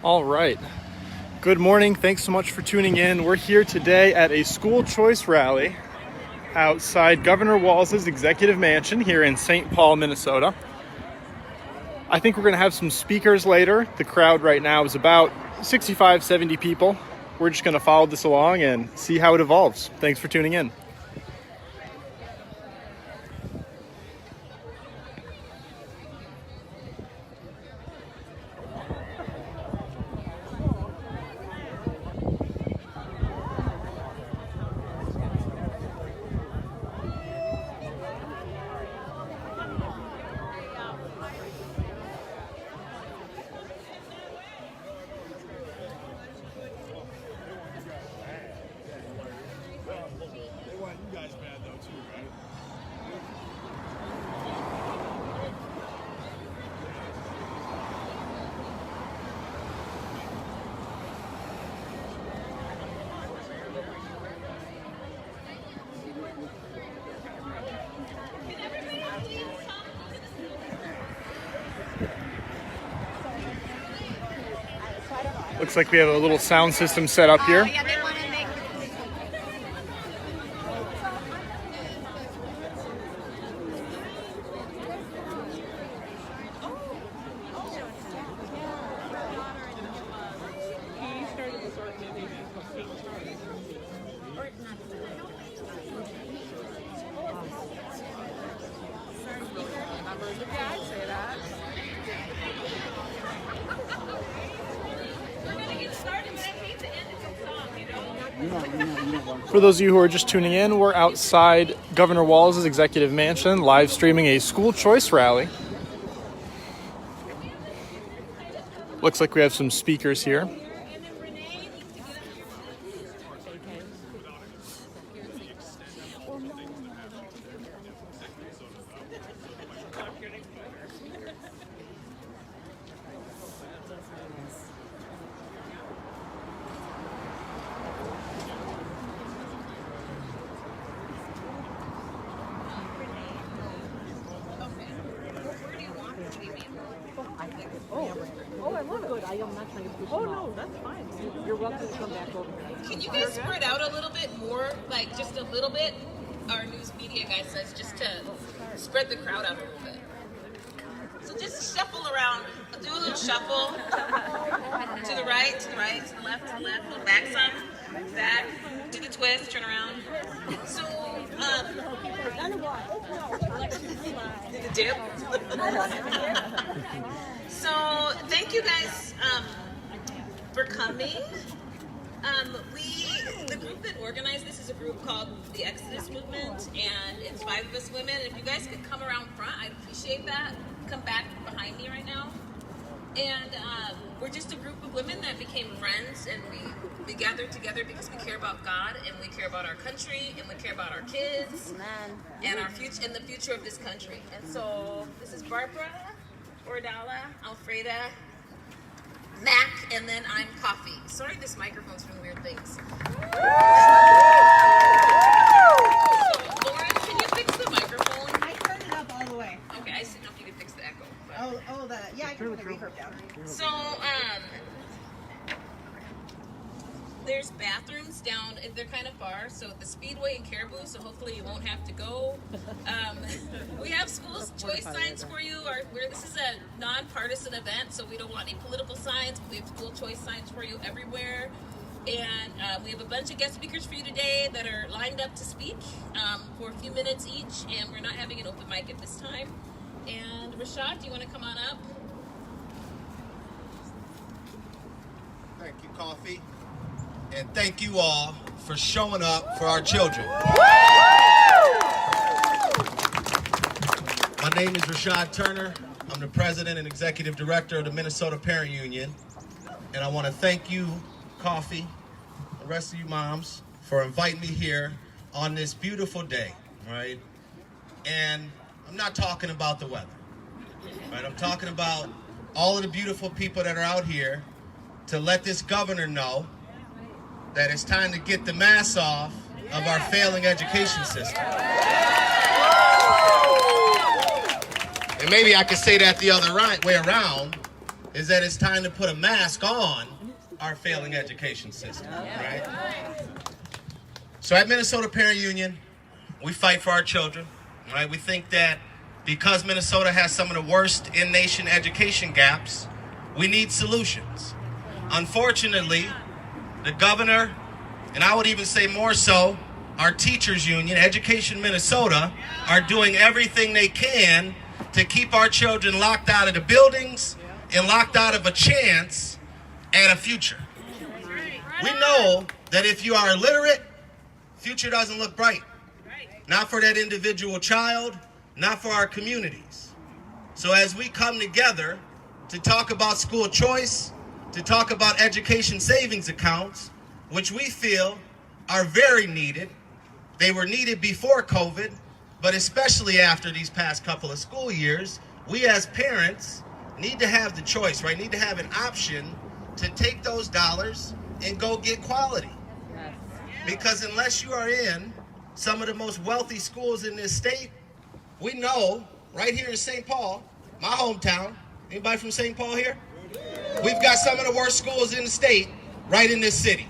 All right. Good morning. Thanks so much for tuning in. We're here today at a school choice rally outside Governor Walz's executive mansion here in St. Paul, Minnesota. I think we're going to have some speakers later. The crowd right now is about 65, 70 people. We're just going to follow this along and see how it evolves. Thanks for tuning in. Looks like we have a little sound system set up here. For those of you who are just tuning in, we're outside Governor Walz's executive mansion, live streaming a school choice rally. Looks like we have some speakers here. Can you guys spread out a little bit more, like just a little bit? Our news media guy says just to spread the crowd out a little bit. So just shuffle around, do a little shuffle. To the right, to the right, to the left, little back some, back, do the twist, turn around. So, do the dip. So, thank you guys for coming. The group that organized this is a group called the Exodus Movement, and it's 5 of us women. If you guys could come around front, I'd appreciate that. Come back behind me right now. And we're just a group of women that became friends, and we gathered together because we care about God, and we care about our country, and we care about our kids, and our future, and the future of this country. And so this is Barbara, Ordala, Alfreda, Mac, and then I'm Coffee. Sorry, this microphone's doing weird things. So, Lauren, can you fix the microphone? I turned it up all the way. Okay, I just didn't know if you could fix the echo. But. I can put the reverb down. So, there's bathrooms down, they're kind of far, so at the Speedway in Caribou, so hopefully you won't have to go. We have school choice signs for you. This is a nonpartisan event, so we don't want any political signs, but we have school choice signs for you everywhere. And we have a bunch of guest speakers for you today that are lined up to speak for a few minutes each, and we're not having an open mic at this time. And Rashad, do you want to come on up? Thank you, Coffee. And thank you all for showing up for our children. My name is Rashad Turner. I'm the president and executive director of the Minnesota Parent Union. And I want to thank you, Coffee, the rest of you moms, for inviting me here on this beautiful day, right? And I'm not talking about the weather, right? I'm talking about all of the beautiful people that are out here to let this governor know that it's time to get the mask off of our failing education system. And maybe I could say that the other way around. is that it's time to put a mask on our failing education system, right? So at Minnesota Parent Union, we fight for our children, right? We think that because Minnesota has some of the worst in-nation education gaps, we need solutions. Unfortunately, the governor, and I would even say more so, our teachers union, Education Minnesota, are doing everything they can to keep our children locked out of the buildings and locked out of a chance at a future. We know that if you are illiterate, future doesn't look bright. Not for that individual child, not for our communities. So as we come together to talk about school choice, to talk about education savings accounts, which we feel are very needed. They were needed before COVID, but especially after these past couple of school years, we as parents need to have the choice, right? Need to have an option to take those dollars and go get quality. Because unless you are in some of the most wealthy schools in this state, we know right here in St. Paul, my hometown, anybody from St. Paul here? We've got some of the worst schools in the state right in this city.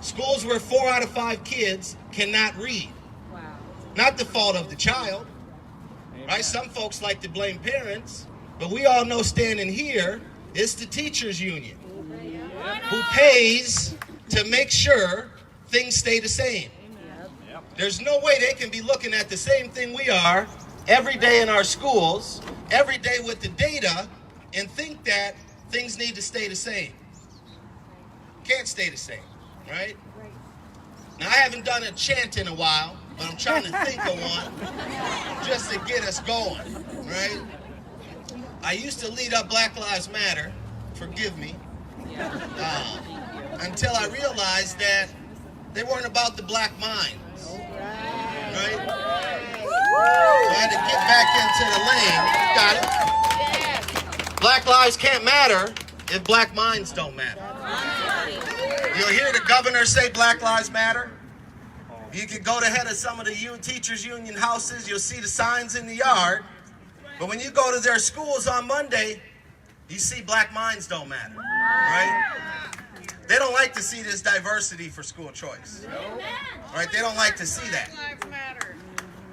Schools where 4 out of 5 kids cannot read. Wow. Not the fault of the child, right? Some folks like to blame parents, but we all know standing here, it's the teachers union who pays to make sure things stay the same. There's no way they can be looking at the same thing we are every day in our schools, every day with the data, and think that things need to stay the same. Can't stay the same. Right? Now, I haven't done a chant in a while, but I'm trying to think of one just to get us going, right? I used to lead up Black Lives Matter, forgive me, until I realized that they weren't about the black minds, right? So I had to get back into the lane. Got it? Black lives can't matter if black minds don't matter. You'll hear the governor say Black Lives Matter. You can go to head of some of the teachers union houses, you'll see the signs in the yard. But when you go to their schools on Monday, you see black minds don't matter, right? They don't like to see this diversity for school choice, right? They don't like to see that.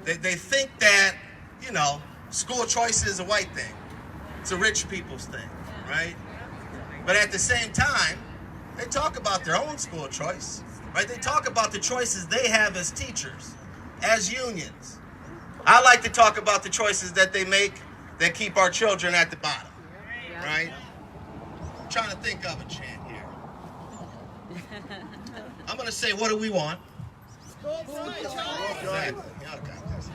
They think that, you know, school choice is a white thing. It's a rich people's thing, right? But at the same time, they talk about their own school choice, right? They talk about the choices they have as teachers, as unions. I like to talk about the choices that they make that keep our children at the bottom, right? I'm trying to think of a chant here. I'm going to say, what do we want? Exactly. Y'all got this.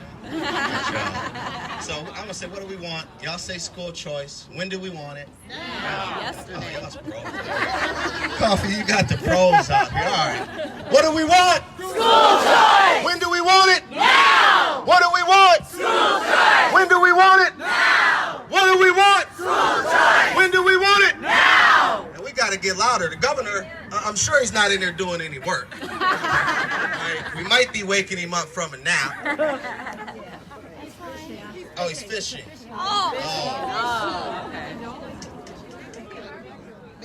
So I'm going to say, what do we want? Y'all say school choice. When do we want it? Now. Yesterday. Oh, y'all's pros. Coffee, you got the pros out here. All right. What do we want? School choice! When do we want it? Now! What do we want? School choice! When do we want it? Now! What do we want? School choice! When do we want it? Now! And we got to get louder. The governor, I'm sure he's not in there doing any work. Right? We might be waking him up from a nap. Oh, he's fishing. Oh.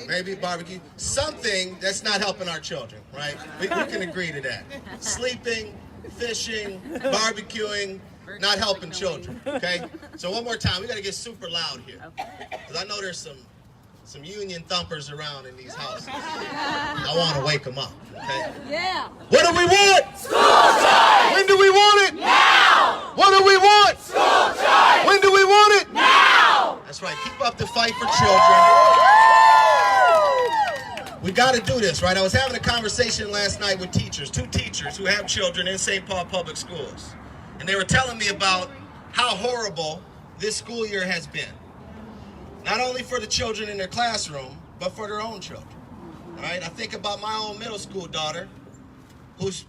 Maybe barbecue. Something that's not helping our children, right? We can agree to that. Sleeping, fishing, barbecuing, not helping children, okay? So one more time, we got to get super loud here. Because I know there's some union thumpers around in these houses. I want to wake them up, okay? Yeah. What do we want? School choice! When do we want it? Now! What do we want? School choice! When do we want it? Now! That's right. Keep up the fight for children. We got to do this, right? I was having a conversation last night with teachers, 2 teachers who have children in St. Paul Public Schools. And they were telling me about how horrible this school year has been. Not only for the children in their classroom, but for their own children. Right? I think about my own middle school daughter, who's,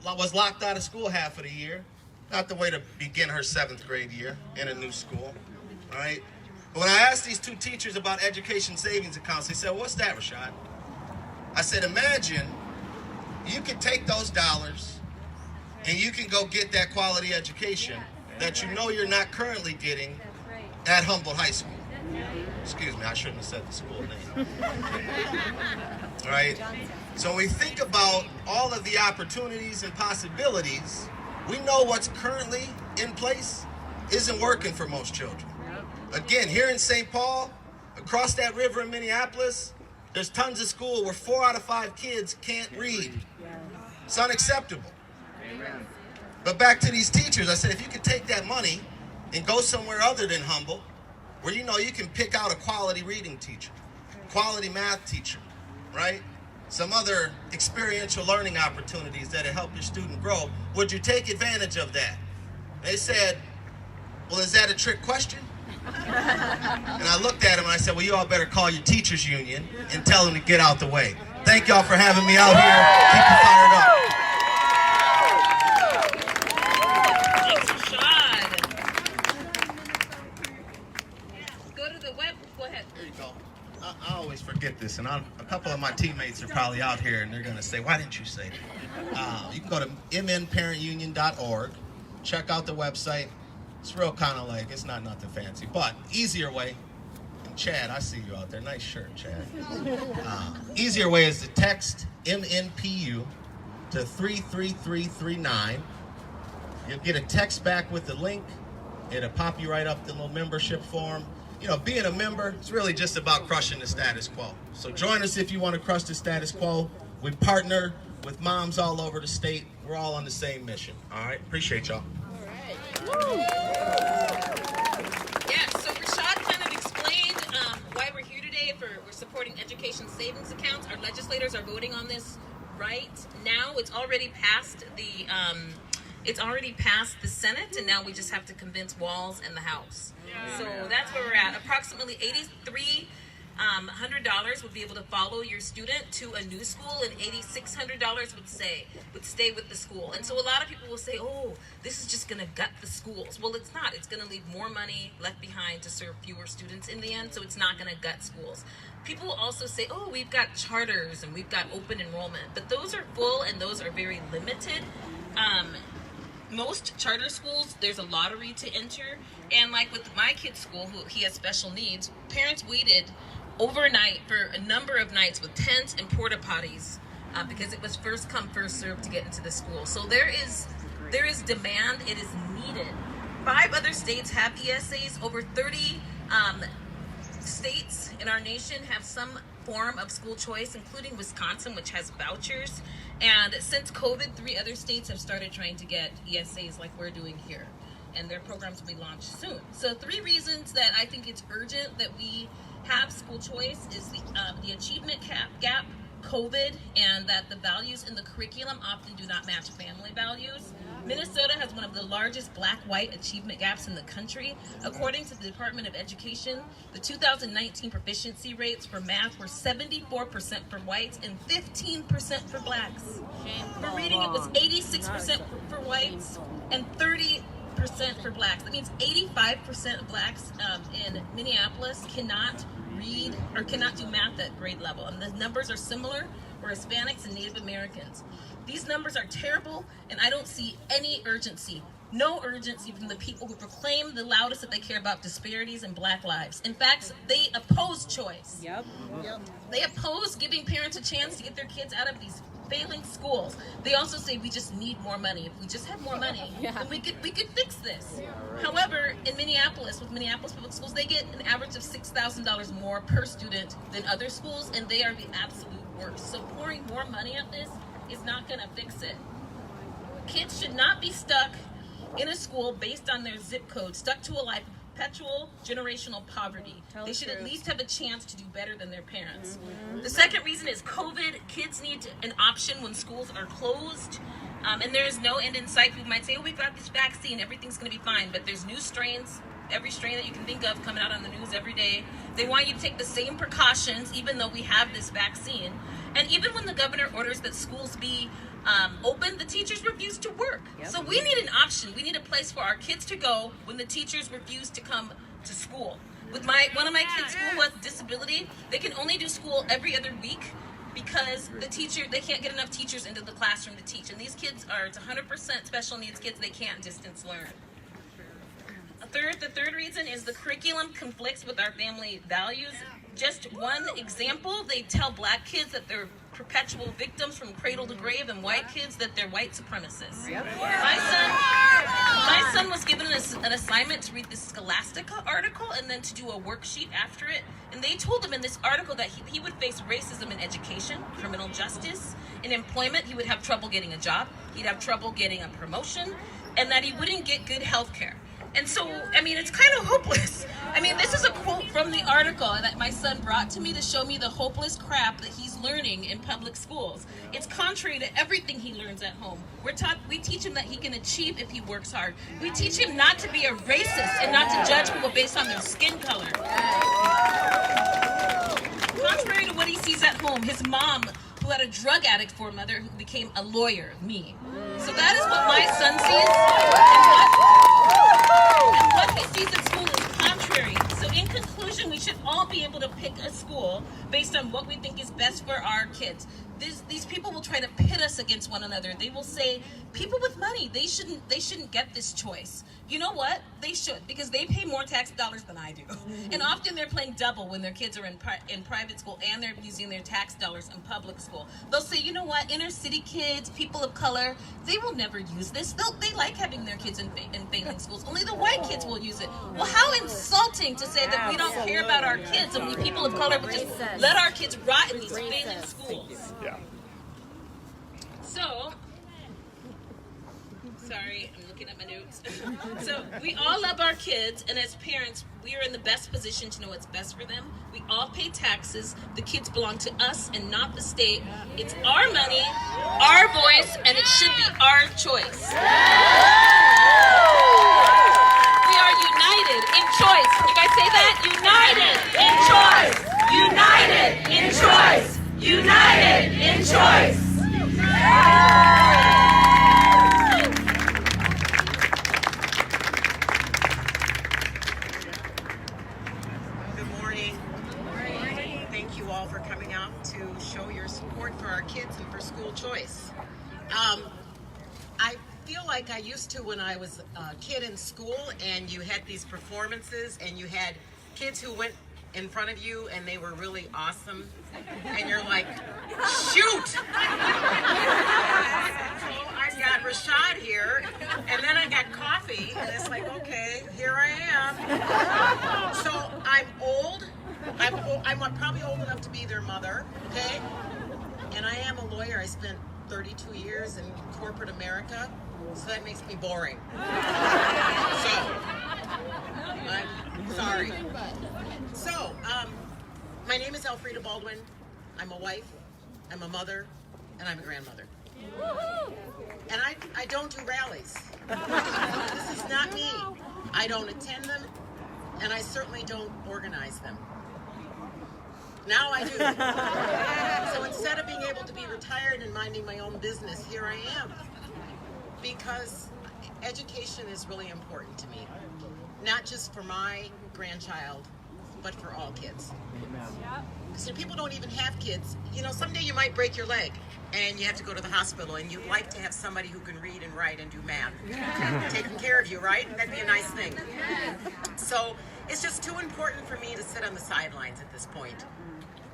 was locked out of school half of the year. Not the way to begin her 7th grade year in a new school. Right? But when I asked these 2 teachers about education savings accounts, they said, "What's that, Rashad?" I said, imagine you could take those dollars and you can go get that quality education that you know you're not currently getting at Humboldt High School. Excuse me, I shouldn't have said the school name. All right? So when we think about all of the opportunities and possibilities, we know what's currently in place isn't working for most children. Again, here in St. Paul, across that river in Minneapolis, there's tons of schools where 4 out of 5 kids can't read. It's unacceptable. But back to these teachers, I said, if you could take that money and go somewhere other than Humble, where you know you can pick out a quality reading teacher, quality math teacher, right? Some other experiential learning opportunities that'll help your student grow, would you take advantage of that? They said, well, is that a trick question? And I looked at them and I said, well, you all better call your teachers union and tell them to get out the way. Thank y'all for having me out here. Keep you fired up. Thanks, Rashad. Go to the web. Go ahead. There you go. I always forget this, and a couple of my teammates are probably out here, and they're going to say, why didn't you say that? You can go to mnparentunion.org, check out the website. It's real kind of like, it's not nothing fancy, but easier way. And Chad, I see you out there. Nice shirt, Chad. Easier way is to text MNPU to 33339. You'll get a text back with the link. It'll pop you right up the little membership form. You know, being a member, it's really just about crushing the status quo. So join us if you want to crush the status quo. We partner with moms all over the state. We're all on the same mission. All right? Appreciate y'all. Yeah, so Rashad kind of explained why we're here today. We're supporting education savings accounts. Our legislators are voting on this right now. It's already passed the Senate, and now we just have to convince Walls and the House. So that's where we're at. Approximately $8,300 would be able to follow your student to a new school, and $8,600 would stay with the school. And so a lot of people will say, oh, this is just going to gut the schools. Well, it's not. It's going to leave more money left behind to serve fewer students in the end, so it's not going to gut schools. People will also say, oh, we've got charters and we've got open enrollment, but those are full and those are very limited. Most charter schools, there's a lottery to enter, and like with my kid's school, who he has special needs, parents waited overnight for a number of nights with tents and porta potties because it was first come, first served to get into the school. So there is demand. It is needed. 5 other states have ESAs. Over 30 states in our nation have some form of school choice, including Wisconsin, which has vouchers. And since COVID, 3 other states have started trying to get ESAs like we're doing here, and their programs will be launched soon. So 3 reasons that I think it's urgent that we have school choice is the achievement gap, COVID, and that the values in the curriculum often do not match family values. Minnesota has one of the largest black-white achievement gaps in the country. According to the Department of Education, the 2019 proficiency rates for math were 74% for whites and 15% for blacks. For reading, it was 86% for whites and 30% for blacks. That means 85% of blacks in Minneapolis cannot read or cannot do math at grade level. And the numbers are similar for Hispanics and Native Americans. These numbers are terrible, and I don't see any urgency. No urgency from the people who proclaim the loudest that they care about disparities in black lives. In fact, they oppose choice. Yep. They oppose giving parents a chance to get their kids out of these failing schools. They also say we just need more money. If we just had more money, then we could fix this. However, in Minneapolis, with Minneapolis Public Schools, they get an average of $6,000 more per student than other schools, and they are the absolute worst. So pouring more money at this is not going to fix it. Kids should not be stuck in a school based on their zip code, stuck to a life of perpetual generational poverty. They should at least have a chance to do better than their parents. The second reason is COVID. Kids need an option when schools are closed, and there is no end in sight. People might say, oh, we've got this vaccine, everything's going to be fine, but there's new strains, every strain that you can think of coming out on the news every day. They want you to take the same precautions even though we have this vaccine. And even when the governor orders that schools be open, the teachers refuse to work. So we need an option. We need a place for our kids to go when the teachers refuse to come to school. With one of my kids' school with disability, they can only do school every other week because they can't get enough teachers into the classroom to teach. And these kids it's 100% special needs kids. They can't distance learn. The third reason is the curriculum conflicts with our family values. Just one example, they tell black kids that they're perpetual victims from cradle to grave, and white kids that they're white supremacists. My son was given an assignment to read this Scholastica article and then to do a worksheet after it. And they told him in this article that he would face racism in education, criminal justice, in employment. He would have trouble getting a job. He'd have trouble getting a promotion, and that he wouldn't get good health care. And so, I mean, it's kind of hopeless. I mean, this is a quote from the article that my son brought to me to show me the hopeless crap that he's learning in public schools. It's contrary to everything he learns at home. We teach him that he can achieve if he works hard. We teach him not to be a racist and not to judge people based on their skin color. Contrary to what he sees at home, his mom, who had a drug addict for a mother, who became a lawyer, me. So that is what my son sees, and what he sees at school is contrary. So in conclusion, we should all be able to pick a school based on what we think is best for our kids. These people will try to pit us against one another. They will say, people with money, they shouldn't get this choice. You know what? They should, because they pay more tax dollars than I do. And often they're playing double when their kids are in private school and they're using their tax dollars in public school. They'll say, you know what? Inner city kids, people of color, they will never use this. They like having their kids in failing schools. Only the white kids will use it. Well, how insulting to say that we don't care about our kids and we people of color would just let our kids rot in these failing schools. Yeah. So, sorry, I'm looking at my notes. So, we all love our kids, and as parents, we are in the best position to know what's best for them. We all pay taxes. The kids belong to us and not the state. It's our money, our voice, and it should be our choice. We are united in choice. You guys say that? United in choice. United in choice. United in choice. Good morning. Thank you all for coming out to show your support for our kids and for school choice. I feel like I used to when I was a kid in school and you had these performances and you had kids who went in front of you and they were really awesome and you're like, shoot! So I've got Rashad here and then I got Coffee and it's like, okay, here I am. So I'm old. I'm probably old enough to be their mother, okay? And I am a lawyer. I spent 32 years in corporate America, so that makes me boring. So, I'm sorry. So, my name is Elfrida Baldwin. I'm a wife, I'm a mother, and I'm a grandmother. And I don't do rallies. This is not me. I don't attend them, and I certainly don't organize them. Now I do. So instead of being able to be retired and minding my own business, here I am. Because education is really important to me. Not just for my grandchild, but for all kids. Because people don't even have kids. You know, someday you might break your leg and you have to go to the hospital and you'd like to have somebody who can read and write and do math taking care of you, right? That'd be a nice thing. So it's just too important for me to sit on the sidelines at this point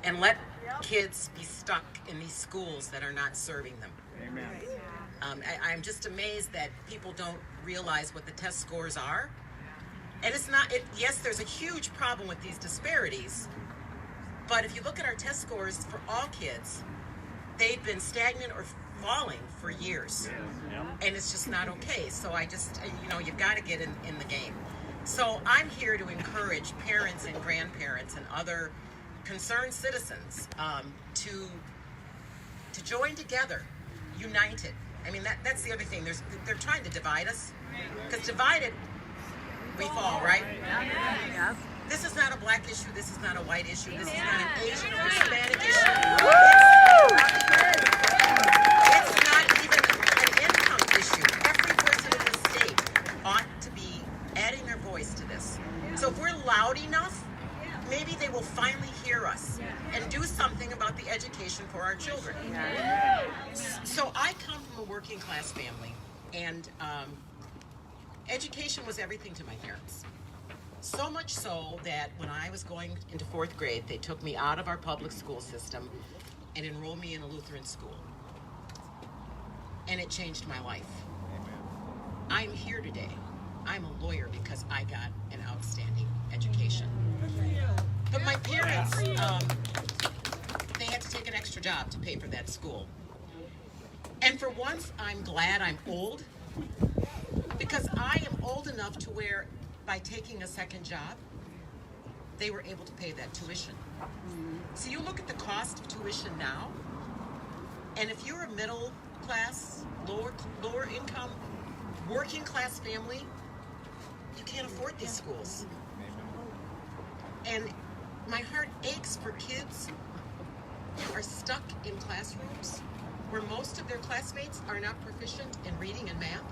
and let kids be stuck in these schools that are not serving them. Amen. I'm just amazed that people don't realize what the test scores are. And it's not, yes, there's a huge problem with these disparities, but if you look at our test scores for all kids, they've been stagnant or falling for years. And it's just not okay. So you've got to get in the game. So I'm here to encourage parents and grandparents and other concerned citizens to join together, united. I mean, that's the other thing. They're trying to divide us, because divided, we fall, right? Yeah. This is not a black issue. This is not a white issue. This is not an Asian or Hispanic issue. It's not even an income issue. Every person in this state ought to be adding their voice to this. So if we're loud enough, maybe they will finally hear us and do something about the education for our children. So I come from a working class family, and Education was everything to my parents. So much so that when I was going into 4th grade, they took me out of our public school system and enrolled me in a Lutheran school. And it changed my life. I'm here today. I'm a lawyer because I got an outstanding education. But my parents, they had to take an extra job to pay for that school. And for once, I'm glad I'm old, because I am old enough to where, by taking a second job, they were able to pay that tuition. So you look at the cost of tuition now, and if you're a middle class, lower income, working class family, you can't afford these schools. And my heart aches for kids who are stuck in classrooms where most of their classmates are not proficient in reading and math.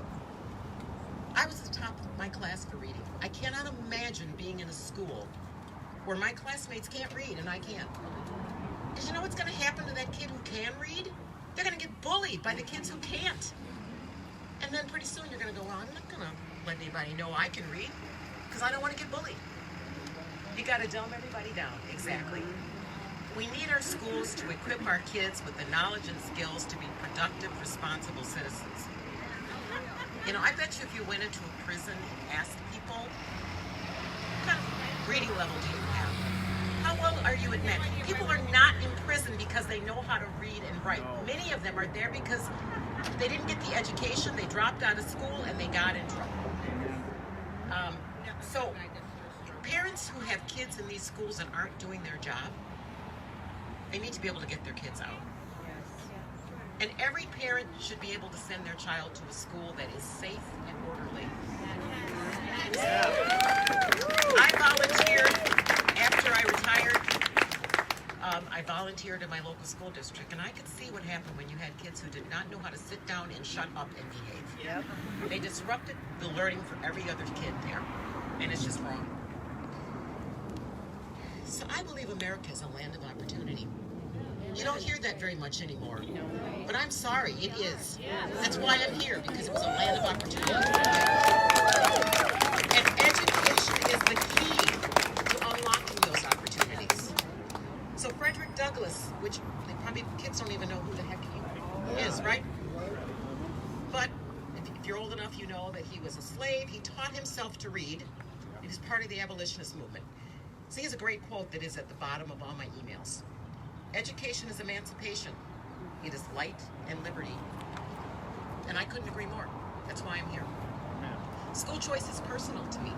I was the top of my class for reading. I cannot imagine being in a school where my classmates can't read and I can't. Because you know what's going to happen to that kid who can read? They're going to get bullied by the kids who can't. And then pretty soon you're going to go, well, I'm not going to let anybody know I can read because I don't want to get bullied. You got to dumb everybody down. Exactly. We need our schools to equip our kids with the knowledge and skills to be productive, responsible citizens. You know, I bet you if you went into a prison and asked people, what kind of reading level do you have? How well are you at math? People are not in prison because they know how to read and write. Many of them are there because they didn't get the education, they dropped out of school, and they got in trouble. So parents who have kids in these schools and aren't doing their job, they need to be able to get their kids out. And every parent should be able to send their child to a school that is safe and orderly. I volunteered after I retired. I volunteered in my local school district, and I could see what happened when you had kids who did not know how to sit down and shut up and behave. Yep. They disrupted the learning for every other kid there, and it's just wrong. So I believe America is a land of opportunity. You don't hear that very much anymore, but I'm sorry, it is. That's why I'm here, because it was a land of opportunity. And education is the key to unlocking those opportunities. So Frederick Douglass, which probably kids don't even know who the heck he is, right? But if you're old enough, you know that he was a slave. He taught himself to read. He was part of the abolitionist movement. So he has a great quote that is at the bottom of all my emails. Education is emancipation. It is light and liberty. And I couldn't agree more. That's why I'm here. School choice is personal to me.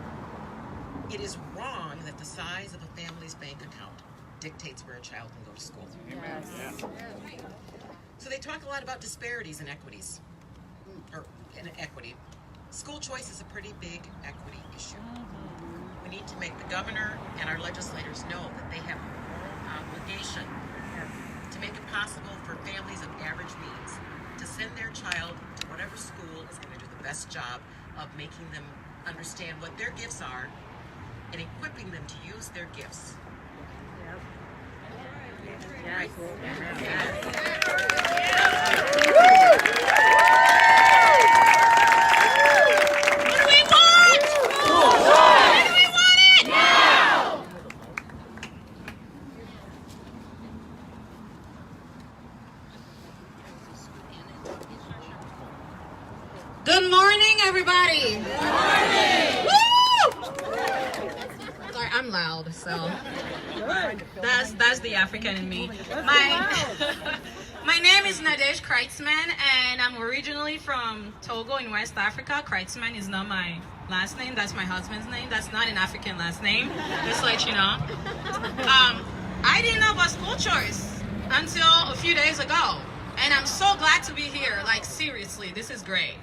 It is wrong that the size of a family's bank account dictates where a child can go to school. Amen. So they talk a lot about disparities and equities, or inequity. School choice is a pretty big equity issue. We need to make the governor and our legislators know that they have a moral obligation to make it possible for families of average means to send their child to whatever school is going to do the best job of making them understand what their gifts are and equipping them to use their gifts. Right? What do we want? When do we want it? Now! Good morning, everybody. Good morning. Woo! Sorry, I'm loud, so that's the African in me. My name is Nadej Kreitzman, and I'm originally from Togo in West Africa. Kreitzman is not my last name. That's my husband's name. That's not an African last name, just to let you know. I didn't know about school choice until a few days ago, and I'm so glad to be here. Like, seriously, this is great.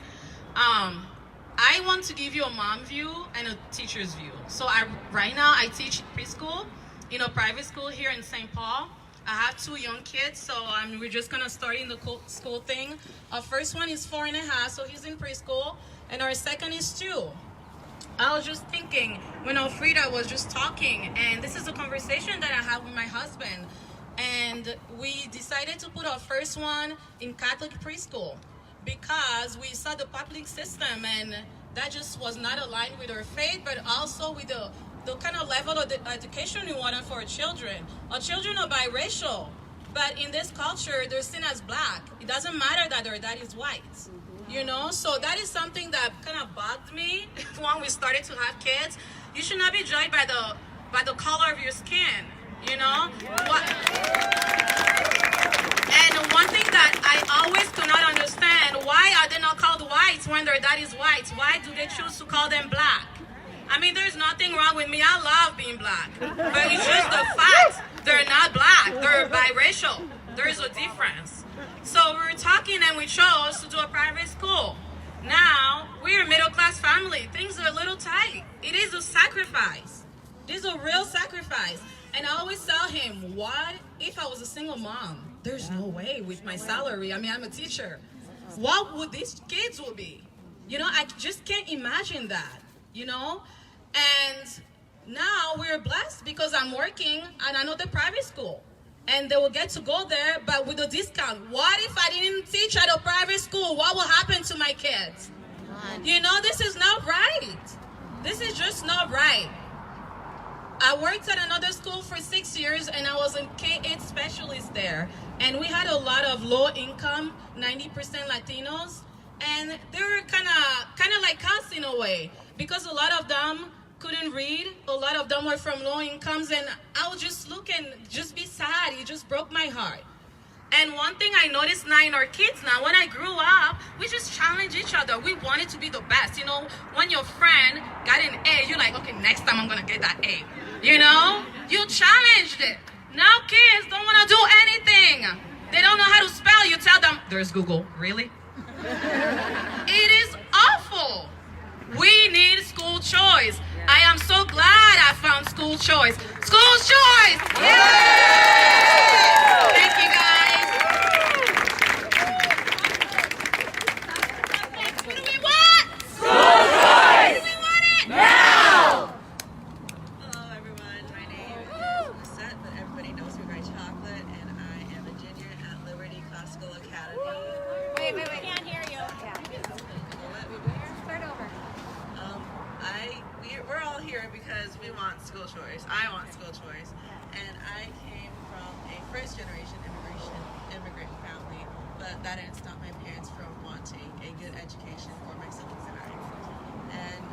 I want to give you a mom view and a teacher's view. So right now I teach preschool in a private school here in St. Paul. I have 2 young kids, so we're just gonna start in the school thing. Our first one is 4.5, so he's in preschool, and our second is 2. I was just thinking when Alfreda was just talking, and this is a conversation that I had with my husband, and we decided to put our first one in Catholic preschool, because we saw the public system and that just was not aligned with our faith, but also with the kind of level of the education we wanted for our children. Our children are biracial, but in this culture, they're seen as black. It doesn't matter that their dad is white, you know? So that is something that kind of bugged me when we started to have kids. You should not be judged by the color of your skin, you know? And one thing that I always could not understand, why are they not called whites when their dad is white? Why do they choose to call them black? I mean, there's nothing wrong with me. I love being black. But it's just the fact they're not black. They're biracial. There's a difference. So we were talking and we chose to do a private school. Now, we're a middle-class family. Things are a little tight. It is a sacrifice. It is a real sacrifice. And I always tell him, what if I was a single mom? There's no way with my salary. I mean, I'm a teacher. What would these kids will be? You know, I just can't imagine that, you know? And now we're blessed because I'm working at another private school. And they will get to go there, but with a discount. What if I didn't teach at a private school? What will happen to my kids? You know, this is not right. This is just not right. I worked at another school for 6 years, and I was a K-8 specialist there. And we had a lot of low income, 90% Latinos, and they were kind of like us in a way, because a lot of them couldn't read. A lot of them were from low incomes, and I would just look and just be sad. It just broke my heart. And one thing I noticed now in our kids now, when I grew up, we just challenged each other. We wanted to be the best. You know, when your friend got an A, you're like, okay, next time I'm going to get that A. You know, you challenged it. Now kids don't want to do anything. They don't know how to spell. You tell them, there's Google. Really? It is awful. We need school choice. I am so glad I found school choice. School choice! Yay! Thank you, guys. What do we want? School choice! Do we want it? Now! Hello everyone, my name is Lisette, but everybody knows me by Chocolate, and I am a junior at Liberty Classical Academy. Wait. Can't hear you. Start over. We're all here because we want school choice. I want school choice, and I came from a first-generation immigrant family, but that didn't stop my parents from wanting a good education for my siblings and I. And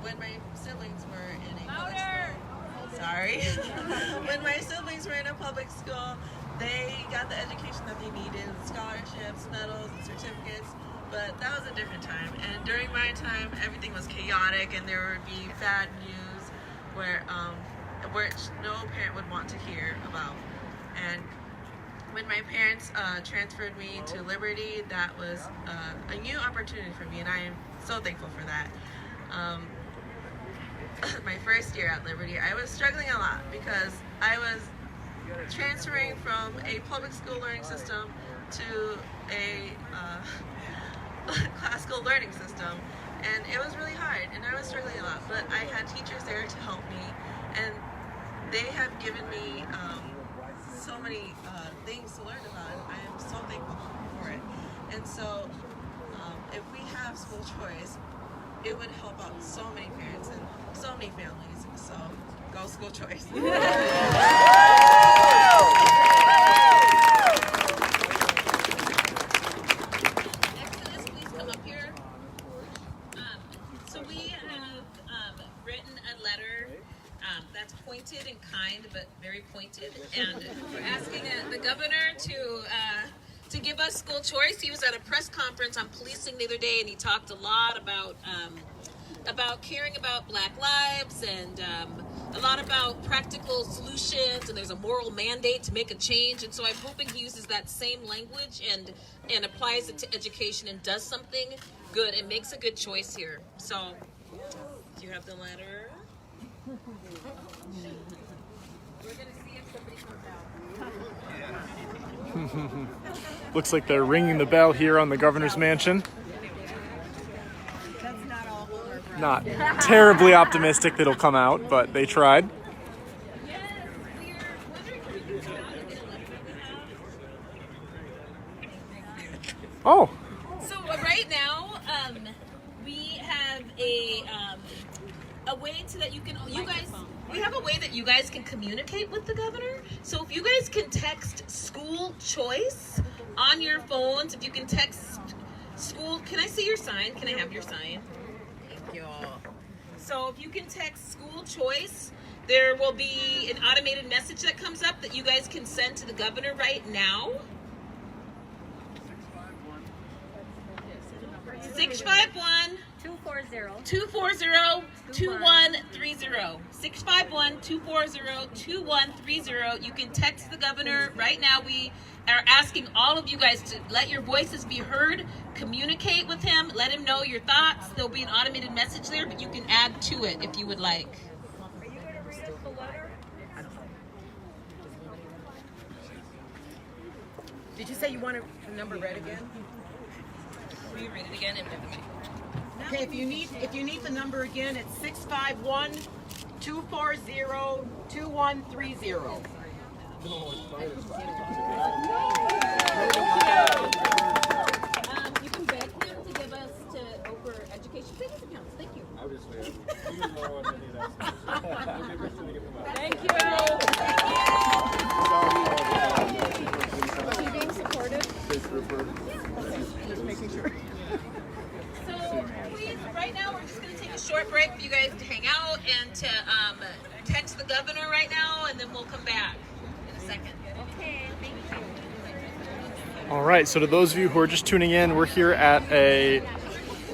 when my siblings were in a public school, when my siblings were in a public school, they got the education that they needed, scholarships, medals, and certificates. But that was a different time, and during my time, everything was chaotic, and there would be bad news where which no parent would want to hear about. And when my parents transferred me to Liberty, that was a new opportunity for me, and I am so thankful for that. My first year at Liberty, I was struggling a lot because I was transferring from a public school learning system to a classical learning system, and it was really hard, and I was struggling a lot, but I had teachers there to help me, and they have given me so many things to learn about, and I am so thankful for it. And so if we have school choice, it would help out so many parents and so many families. So go school choice. That's pointed and kind, but very pointed. And we're asking the governor to give us school choice. He was at a press conference on policing the other day, and he talked a lot about caring about Black lives and a lot about practical solutions. And there's a moral mandate to make a change. And so I'm hoping he uses that same language and applies it to education and does something good and makes a good choice here. So, do you have the letter? We're gonna see if somebody comes out. Looks like they're ringing the bell here on the governor's mansion. That's not all over. Not terribly optimistic that it'll come out, but they tried. Oh. So right now, we a way so that we have a way that you guys can communicate with the governor. So if you guys can text school choice on your phones, if you can text school, can I see your sign? Can I have your sign? Thank you. So if you can text school choice, there will be an automated message that comes up that you guys can send to the governor right now. 651 240 2130. 651 240 2130. You can text the governor right now. We are asking all of you guys to let your voices be heard, communicate with him, let him know your thoughts. There'll be an automated message there, but you can add to it if you would like. Are you going to read us the letter? Did you say you wanted the number read again? Will you read it again? Okay, if you need the number again, it's 651 240 2130. You can beg him to give us over education savings accounts. Thank you. Obviously, Thank you. Is he being supported? Just making sure. So please, right now we're just going to take a short break for you guys to hang out and to text the governor right now, and then we'll come back in a second. Okay, thank you. All right, so to those of you who are just tuning in, we're here at a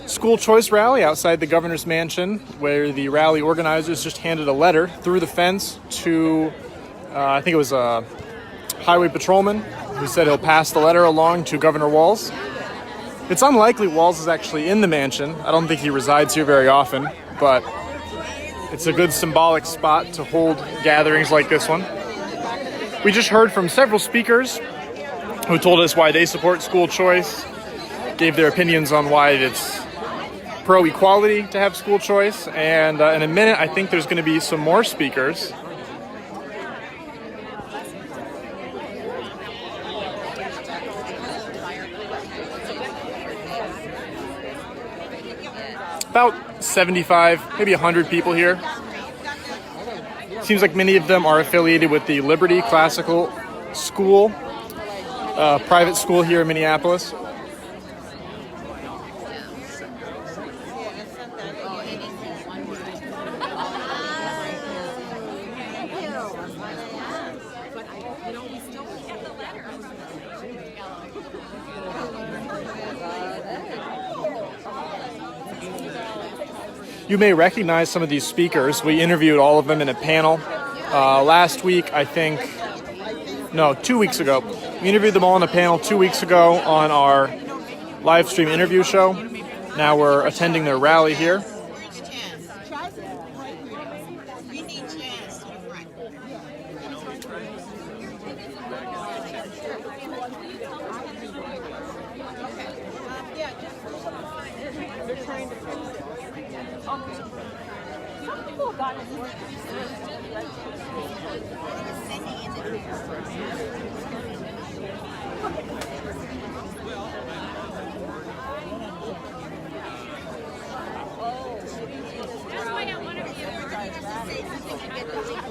school choice rally outside the governor's mansion, where the rally organizers just handed a letter through the fence to, I think it was a highway patrolman, who said he'll pass the letter along to Governor Walz. It's unlikely Walz is actually in the mansion. I don't think he resides here very often, but it's a good symbolic spot to hold gatherings like this one. We just heard from several speakers who told us why they support school choice, gave their opinions on why it's pro-equality to have school choice, and in a minute I think there's going to be some more speakers. About 75, maybe 100 people here. Seems like many of them are affiliated with the Liberty Classical School, private school here in Minneapolis. You may recognize some of these speakers. We interviewed all of them in a panel last week, I think. No, 2 weeks ago. We interviewed them all in a panel 2 weeks ago on our live stream interview show. Now we're attending their rally here. Where's Chants? We need Chants to the front. They're trying to fix it. Some people have gotten more. That's why I want to be able to say something to get the link.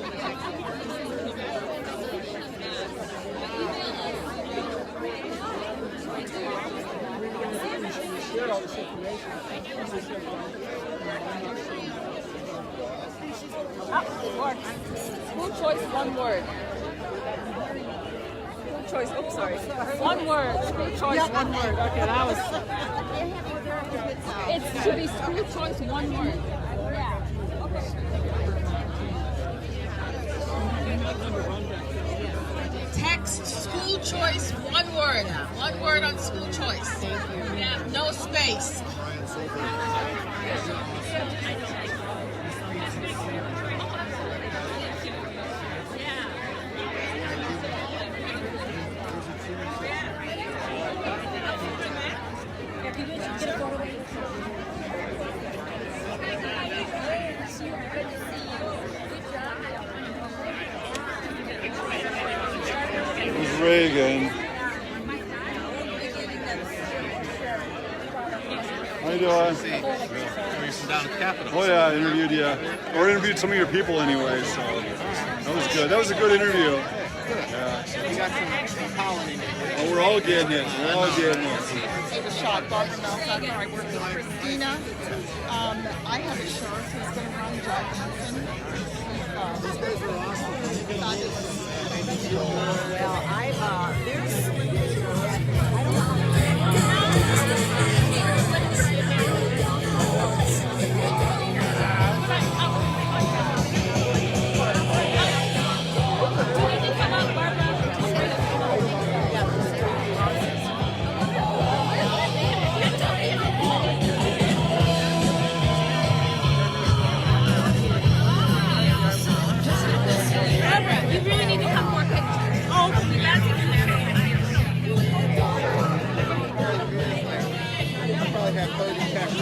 School choice, one word. School choice, oops, sorry. One word. School choice, one word. Okay, that was. It should be school choice, one word. Yeah. Text school choice, one word. One word on school choice. Thank you. Yeah, no space. Reagan. How you doing? Down at the Capitol. Oh yeah, I interviewed you. Or interviewed some of your people anyway, so that was good. That was a good interview. Yeah. We got some pollen. Oh, we're all getting it. We're all getting it. Rashad Turner. I work with Christina. I have a sheriff who's going to run Jackson. These guys are awesome. Well, I've You really need to come more pictures. Oh, that's probably have 30 texts.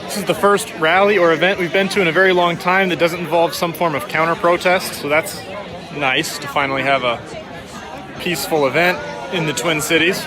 This is the first rally or event we've been to in a very long time that doesn't involve some form of counter-protest, so that's nice to finally have a peaceful event in the Twin Cities.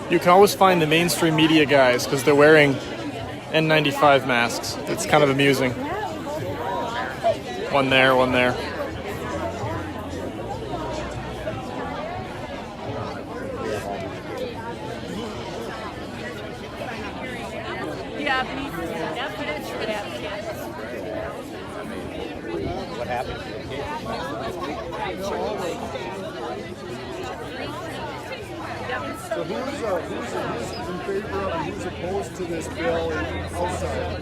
You can always find the mainstream media guys because they're wearing N95 masks. It's kind of amusing. One there, one there. Yeah, that's for that. What happened? So who's in favor of and who's opposed to this bill outside?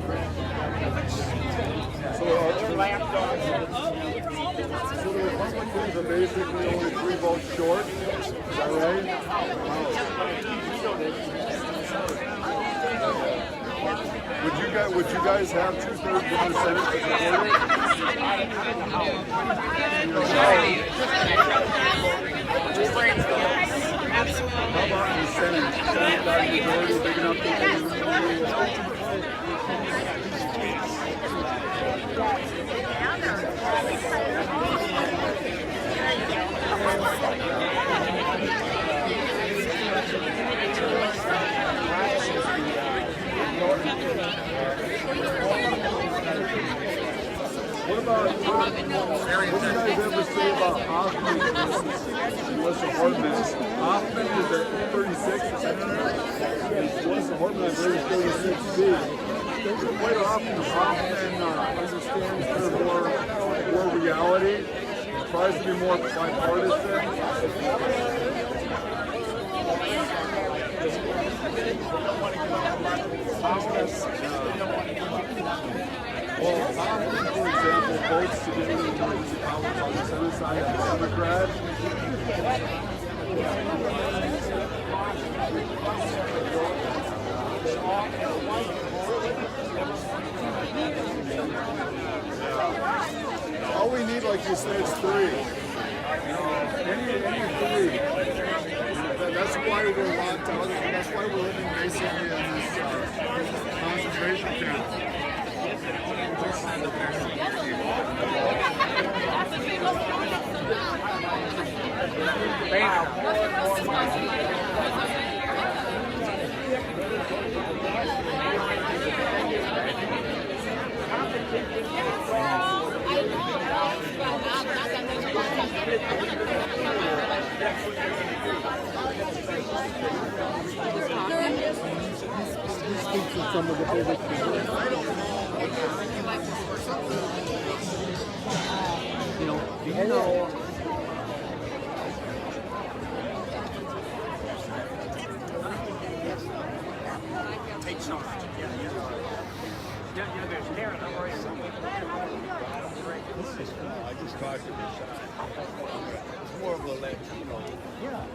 So the Republicans are basically only 3 votes short. Is that right? Would you guys have 2/3 of the Senate to support it? How about the Senate? Senate got a majority big enough to What do you guys ever say about Hoffman versus Melissa Hortman? Hoffman is at 36, and Melissa Hortman, I believe, is 36B. Quite often, Hoffman understands kind of more reality, tries to be more bipartisan. Well, Hoffman, for example, votes to get rid of emergency powers on the Senate side as a Democrat. All we need, like you said, is 3. Any 3. That's why we're locked out. That's why we're living basically in this concentration camp. Some of the biggest do you know take charge. Yeah, there's Karen. How are you? I just talked to Rashad. It's more of a Latino. Yeah.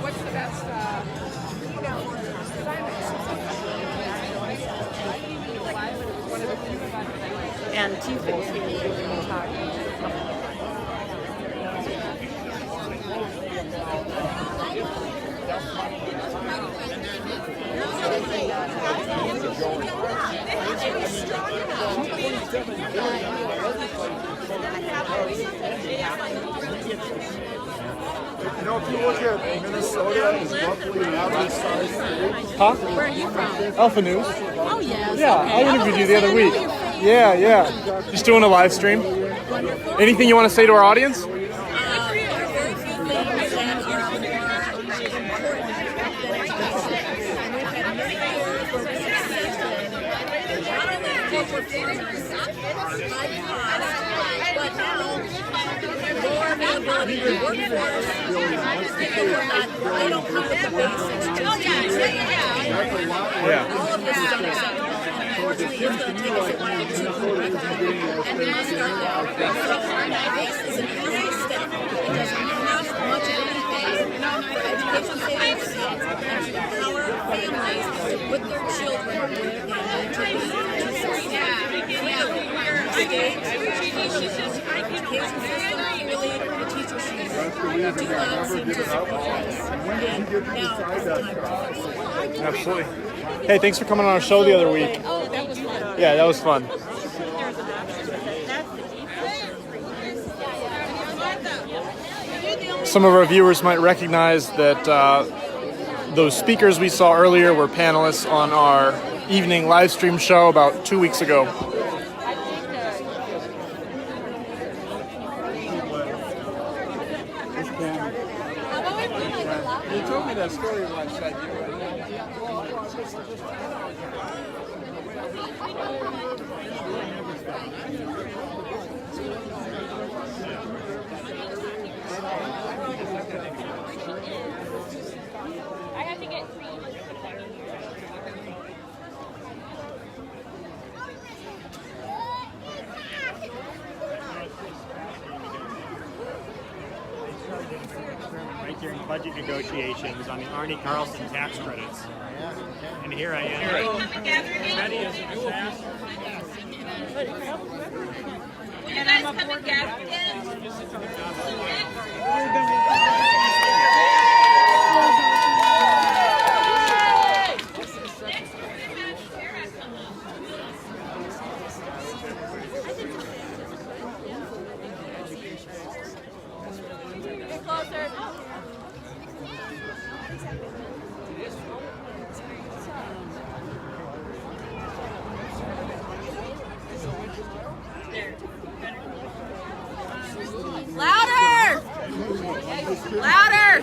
What's the best You know, if you look at Minnesota, it's roughly an average size state. Huh? Where are you from? Alpha News. Oh, yes. Yeah, okay. I interviewed you the other week. Yeah. Just doing a live stream. Anything you want to say to our audience? There are very few things that are more important than education. And we've had many years where we have succeeded, not only in corporate finance, like us, but now more availability to the workforce. They don't come with the basics. Oh, yeah. All of this stuff. Unfortunately, it's going to take us a while to and master that. This is an easy step. It doesn't cost much of anything. Education savings and empower families to put their children where they need to be. Education system, really, the teacher shoes. Do love some discipline. Absolutely. Hey, thanks for coming on our show the other week. Oh, that was fun. Yeah, that was fun. Some of our viewers might recognize that those speakers we saw earlier were panelists on our evening live stream show about 2 weeks ago. You told me that story once that I have to get three. Right during budget negotiations on the Arnie Carlson tax credits. And here I am. Ready as a fast. Will you guys come and gather again? Get closer. Louder! Louder!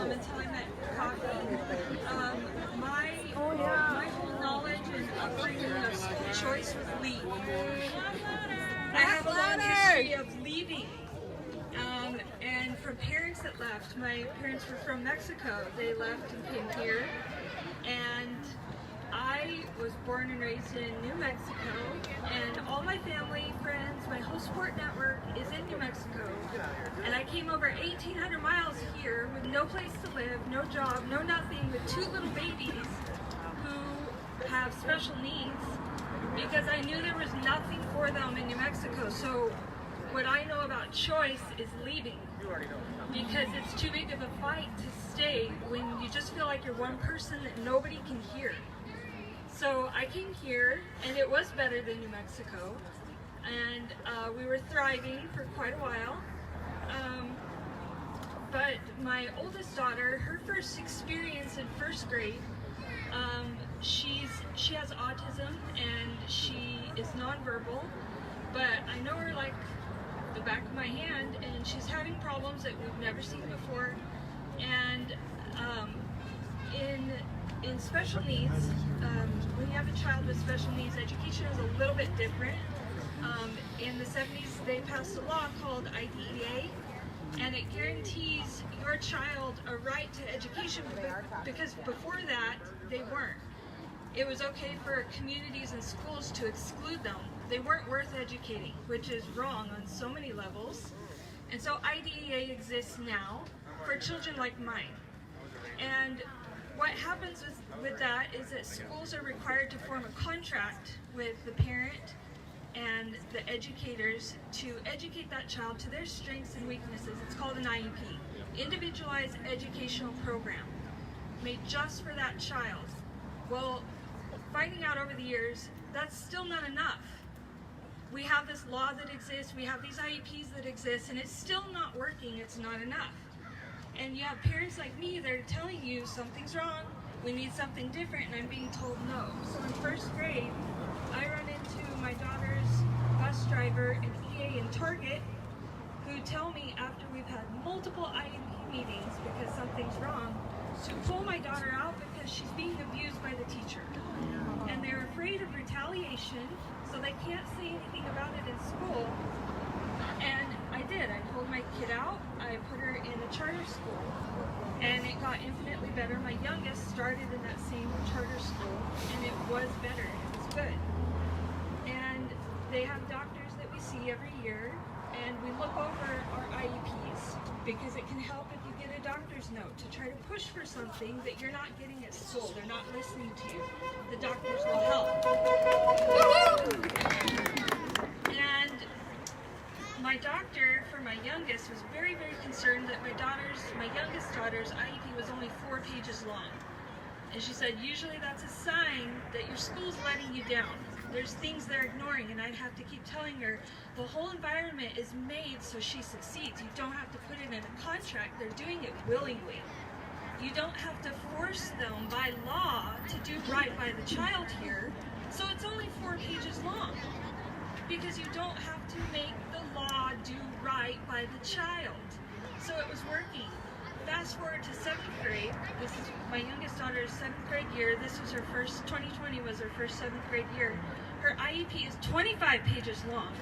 Until I met Coffee. My whole knowledge and upbringing of school choice was leave. I have a long history of leaving. And from parents that left, my parents were from Mexico. They left and came here. And I was born and raised in New Mexico, and all my family, friends, my whole support network is in New Mexico. And I came over 1,800 miles here with no place to live, no job, no nothing, with two little babies who have special needs. because I knew there was nothing for them in New Mexico. So what I know about choice is leaving, because it's too big of a fight to stay when you just feel like you're one person that nobody can hear. So I came here, and it was better than New Mexico, and we were thriving for quite a while. But my oldest daughter, her first experience in first grade, she has autism and she is nonverbal, but I know her like the back of my hand, and she's having problems that we've never seen before. And in special needs, when you have a child with special needs, education is a little bit different. In the 70s, they passed a law called IDEA, and it guarantees your child a right to education, because before that, they weren't. It was okay for communities and schools to exclude them. They weren't worth educating, which is wrong on so many levels. And so IDEA exists now for children like mine. And what happens with that is that schools are required to form a contract with the parent and the educators to educate that child to their strengths and weaknesses. It's called an IEP, Individualized Educational Program, made just for that child. Well, finding out over the years, that's still not enough. We have this law that exists, we have these IEPs that exist, and it's still not working, it's not enough. And you have parents like me that are telling you something's wrong, we need something different, and I'm being told no. So in first grade, I run into my daughter's bus driver and EA in Target, who tell me after we've had multiple IEP meetings because something's wrong, to pull my daughter out because she's being abused by the teacher. And they're afraid of retaliation, so they can't say anything about it in school. And I did. I pulled my kid out, I put her in a charter school, and it got infinitely better. My youngest started in that same charter school, and it was better, it was good. And they have doctors that we see every year, and we look over our IEPs, because it can help if you get a doctor's note to try to push for something that you're not getting at school. They're not listening to you. The doctors will help. And my doctor for my youngest was very, very concerned that my youngest daughter's IEP was only 4 pages long. And she said, usually that's a sign that your school's letting you down. There's things they're ignoring, and I'd have to keep telling her, the whole environment is made so she succeeds. You don't have to put it in a contract. They're doing it willingly. You don't have to force them by law to do right by the child here. So it's only 4 pages long, because you don't have to make the law do right by the child. So it was working. Fast forward to 7th grade. This is my youngest daughter's 7th grade year. This was her first, 2020 was her first 7th grade year. Her IEP is 25 pages long.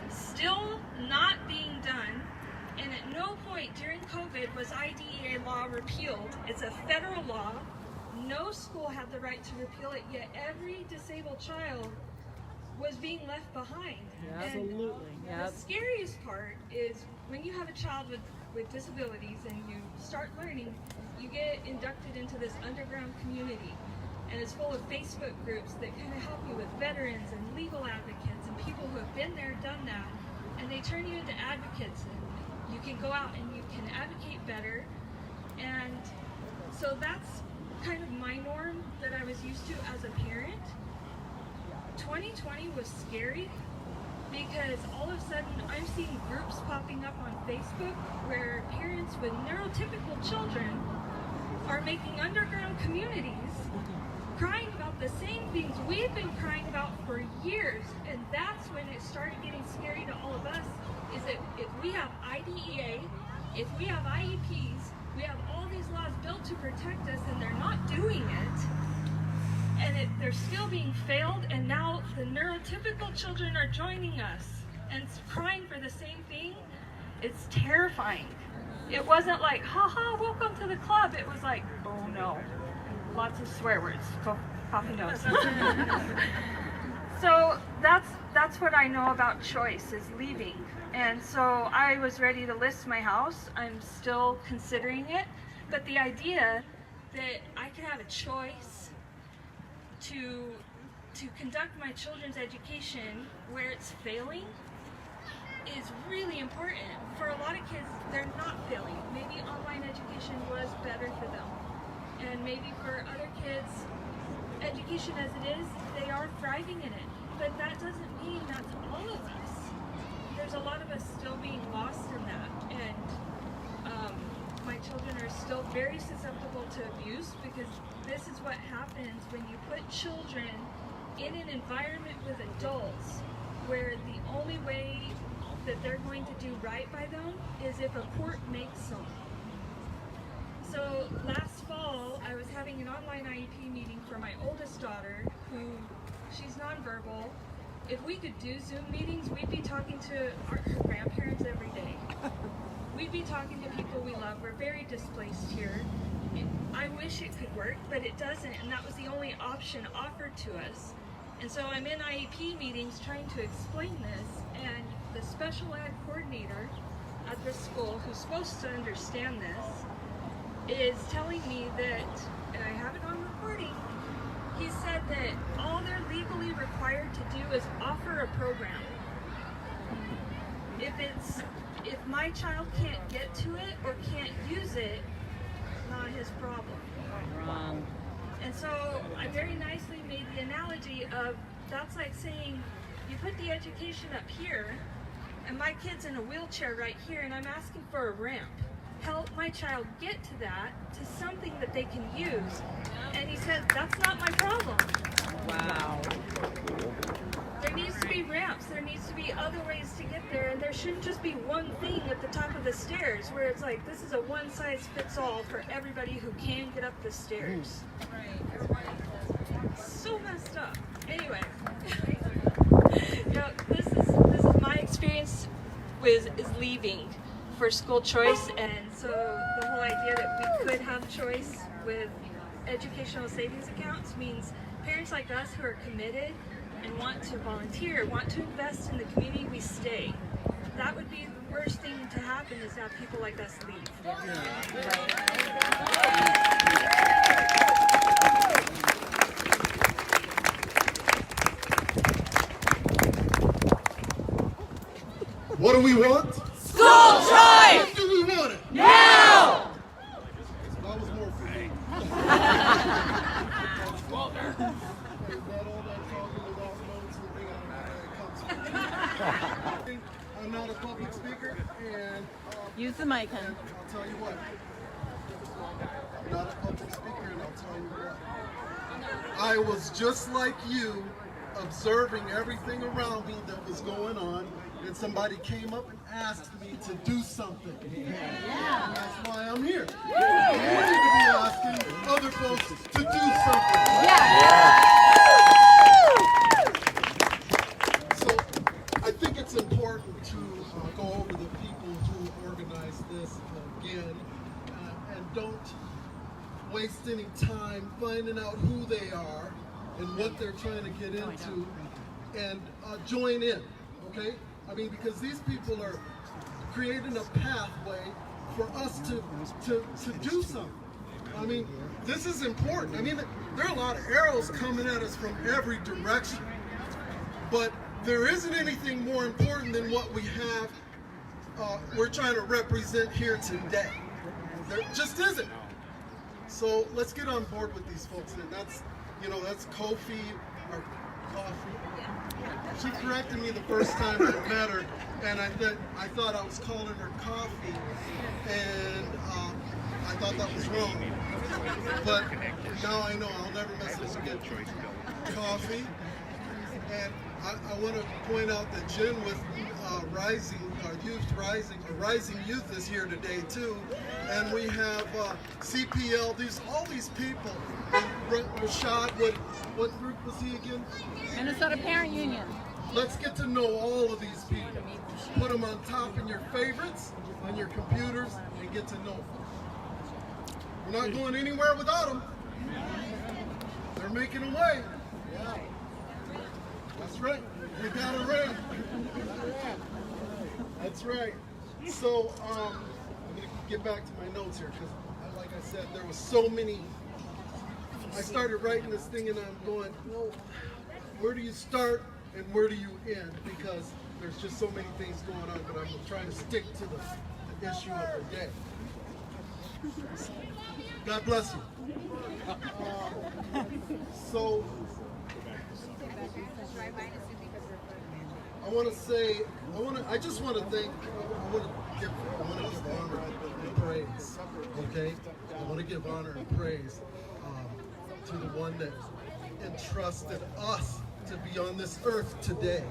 Still not being done, and at no point during COVID was IDEA law repealed. It's a federal law. No school had the right to repeal it, yet every disabled child was being left behind. Yeah, absolutely. The scariest part is when you have a child with disabilities and you start learning, you get inducted into this underground community, and it's full of Facebook groups that kind of help you with veterans and legal advocates and people who have been there, done that, and they turn you into advocates, and you can go out and you can advocate better. And so that's kind of my norm that I was used to as a parent. 2020 was scary, because all of a sudden I'm seeing groups popping up on Facebook where parents with neurotypical children are making underground communities crying about the same things we've been crying about for years. And that's when it started getting scary to all of us, is that if we have IDEA, if we have IEPs, we have all these laws built to protect us, and they're not doing it, and they're still being failed, and now the neurotypical children are joining us and crying for the same thing. It's terrifying. It wasn't like, haha, welcome to the club. It was like, oh no, lots of swear words, coffee nose. So that's what I know about choice, is leaving. And so I was ready to list my house. I'm still considering it, but the idea that I could have a choice to to conduct my children's education where it's failing is really important. For a lot of kids, they're not failing. Maybe online education was better for them. And maybe for other kids, education as it is, they are thriving in it. But that doesn't mean that's all of us. There's a lot of us still being lost in that. And my children are still very susceptible to abuse, because this is what happens when you put children in an environment with adults where the only way that they're going to do right by them is if a court makes them. So last fall, I was having an online IEP meeting for my oldest daughter, who she's nonverbal. If we could do Zoom meetings, we'd be talking to her grandparents every day. We'd be talking to people we love. We're very displaced here. I wish it could work, but it doesn't, and that was the only option offered to us. And so I'm in IEP meetings trying to explain this, and the special ed coordinator at the school, who's supposed to understand this, is telling me that, and I have it on recording, he said that all they're legally required to do is offer a program. If my child can't get to it or can't use it, not his problem. Wrong. And so I very nicely made the analogy of, that's like saying you put the education up here and my kid's in a wheelchair right here and I'm asking for a ramp. Help my child get to that, to something that they can use. And he said, that's not my problem. Wow. There needs to be ramps, there needs to be other ways to get there, and there shouldn't just be one thing at the top of the stairs where it's like, this is a one-size-fits-all for everybody who can get up the stairs. So messed up. Anyway, this is my experience is leaving for school choice, and so the whole idea that we could have choice with educational savings accounts means parents like us who are committed and want to volunteer, want to invest in the community, we stay. That would be the worst thing to happen, is that people like us leave. What do we want? School choice! When do we want it? Now! That was more for me. I'm not a public speaker, and use the mic, hun. I'll tell you what. I'm not a public speaker, and I'll tell you what. I was just like you, observing everything around me that was going on, and somebody came up and asked me to do something. Yeah. And that's why I'm here. Yeah. You need to be asking other folks to do something. Yeah. So I think it's important to go over the people who organized this again, and don't waste any time finding out who they are and what they're trying to get into, and join in, okay? I mean, because these people are creating a pathway for us to do something. I mean, this is important. I mean, there are a lot of arrows coming at us from every direction, but there isn't anything more important than what we have, we're trying to represent here today. There just isn't. So let's get on board with these folks, and that's, you know, that's Kofi, or Coffee. She corrected me the first time I met her, and I thought I was calling her Coffee, and I thought that was wrong. But now I know I'll never mess this again. Coffee. And I want to point out that Jen with Rising Youth is here today too, and we have CPL. All these people. Rashad, what group was he again? Minnesota Parent Union. Let's get to know all of these people. Put them on top in your favorites, on your computers, and get to know them. We're not going anywhere without them. They're making a way. Yeah. That's right. We got a ring. That's right. So I'm going to get back to my notes here, because like I said, there was so many. I started writing this thing and I'm going, well, where do you start and where do you end? Because there's just so many things going on, but I'm trying to stick to the issue of the day. God bless you. So, I just want to thank, I want to give honor and praise, okay? I want to give honor and praise to the one that entrusted us to be on this earth today,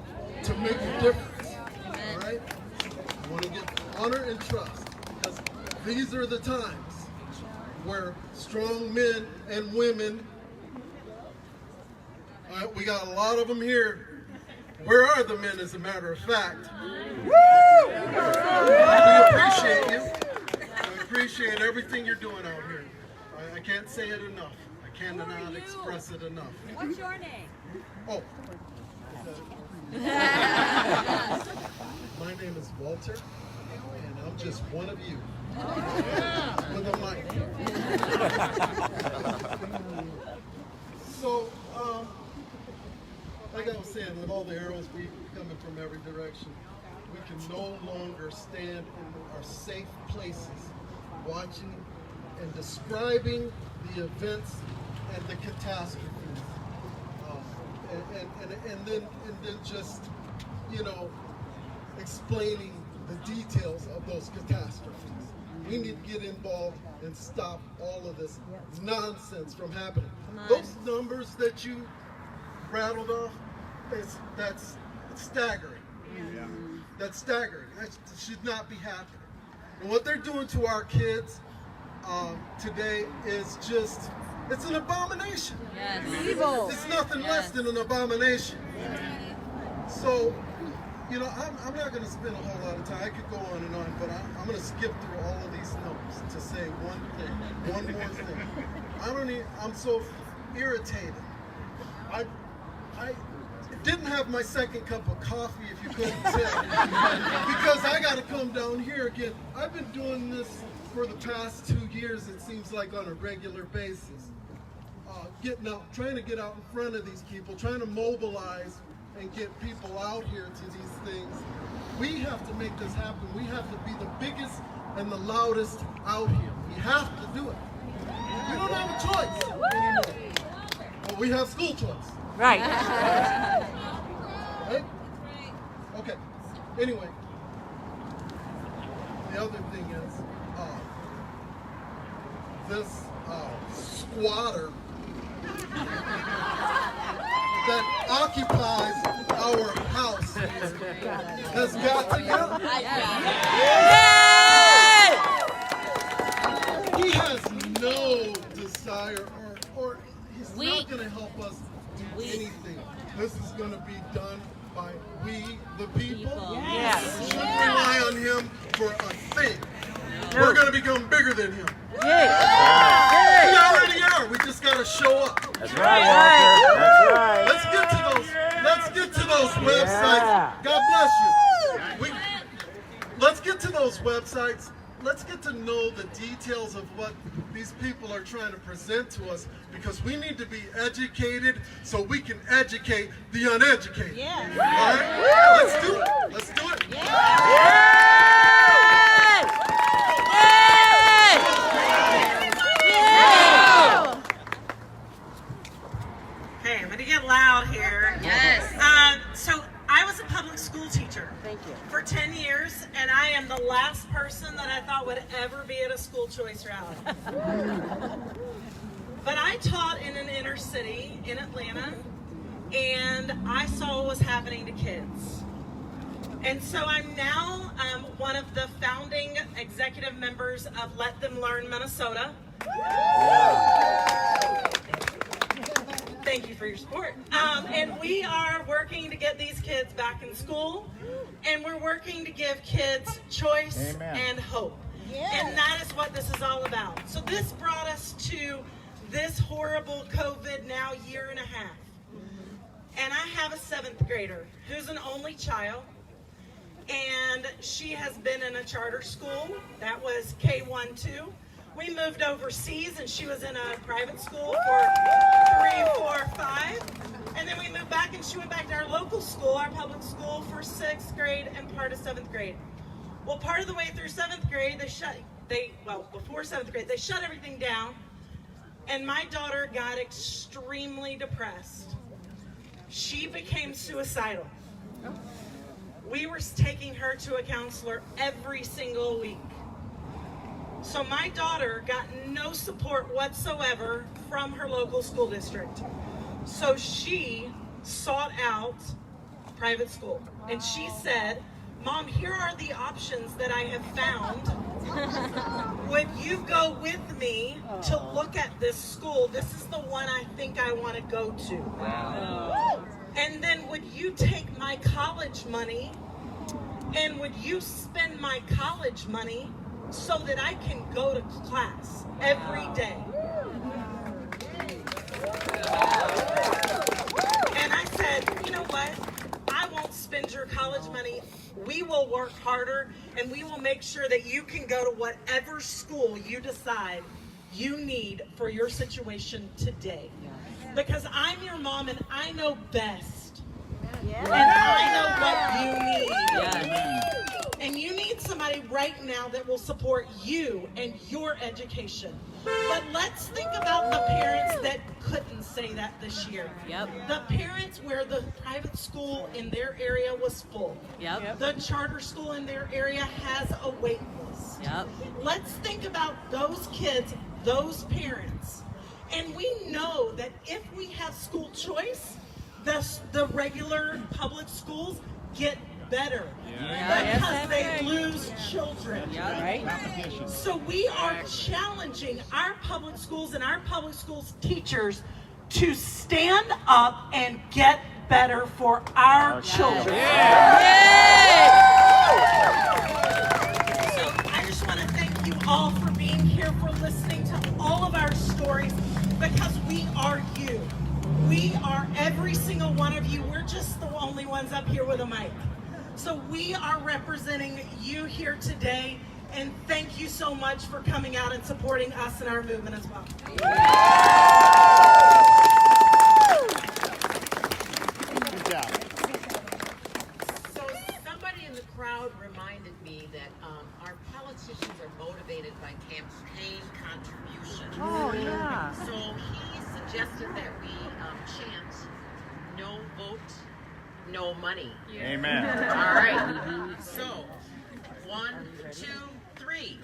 to make a difference, all right? I want to give honor and trust, because these are the times where strong men and women, all right, we got a lot of them here. Where are the men, as a matter of fact? Woo! We appreciate you. We appreciate everything you're doing out here. I can't say it enough. I cannot express it enough. What's your name? Oh. My name is Walter, and I'm just one of you. With a mic. So, like I was saying, with all the arrows coming from every direction, we can no longer stand in our safe places watching and describing the events and the catastrophes. And then just, explaining the details of those catastrophes. We need to get involved and stop all of this nonsense from happening. Those numbers that you rattled off, that's staggering. Yeah. That's staggering. That should not be happening. And what they're doing to our kids today is just, it's an abomination. Yes. Evil. It's nothing less than an abomination. So, I'm not going to spend a whole lot of time. I could go on and on, but I'm going to skip through all of these notes to say one more thing. I'm so irritated. I didn't have my second cup of coffee, if you couldn't tell, because I got to come down here again. I've been doing this for the past 2 years, it seems like, on a regular basis. Getting out, trying to get out in front of these people, trying to mobilize and get people out here to these things. We have to make this happen. We have to be the biggest and the loudest out here. We have to do it. We don't have a choice anymore. Well, we have school choice. Right. Right? Okay. Anyway, the other thing is this squatter that occupies our house has got to go. He has no desire or he's not going to help us do anything. This is going to be done by we, the people. Yes. We shouldn't rely on him for a thing. We're going to become bigger than him. We already are. We just got to show up. That's right, Walter. That's right. Let's get to those websites. God bless you. Let's get to those websites. Let's get to know the details of what these people are trying to present to us, because we need to be educated so we can educate the uneducated. Yeah. All right? Let's do it. Let's do it. Okay, I'm going to get loud here. Yes. So I was a public school teacher for 10 years, and I am the last person that I thought would ever be at a school choice rally. But I taught in an inner city in Atlanta, and I saw what was happening to kids. And so I'm now one of the founding executive members of Let Them Learn Minnesota. Thank you for your support. And we are working to get these kids back in school, and we're working to give kids choice and hope. And that is what this is all about. So this brought us to this horrible COVID now year and a half. And I have a 7th grader who's an only child, and she has been in a charter school. That was K-1-2. We moved overseas, and she was in a private school for 3, 4, 5. And then we moved back, and she went back to our local school, our public school, for 6th grade and part of 7th grade. Well, part of the way through 7th grade, before 7th grade, they shut everything down, and my daughter got extremely depressed. She became suicidal. We were taking her to a counselor every single week. So my daughter got no support whatsoever from her local school district. So she sought out private school. And she said, Mom, here are the options that I have found. Would you go with me to look at this school? This is the one I think I want to go to. Wow. And then would you take my college money, and would you spend my college money so that I can go to class every day? And I said, you know what? I won't spend your college money. We will work harder, and we will make sure that you can go to whatever school you decide you need for your situation today. Because I'm your mom, and I know best. And I know what you need. And you need somebody right now that will support you and your education. But let's think about the parents that couldn't say that this year. The parents where the private school in their area was full. The charter school in their area has a wait list. Let's think about those kids, those parents. And we know that if we have school choice, the regular public schools get better because they lose children. So we are challenging our public schools and our public schools teachers to stand up and get better for our children. So I just want to thank you all for being here, for listening to all of our stories, because we are you. We are every single one of you. We're just the only ones up here with a mic. So we are representing you here today, and thank you so much for coming out and supporting us and our movement as well. Good job. So somebody in the crowd reminded me that our politicians are motivated by campaign contributions. Oh, yeah. So he suggested that we chant, no vote, no money. Amen. All right. So, 1, 2, 3.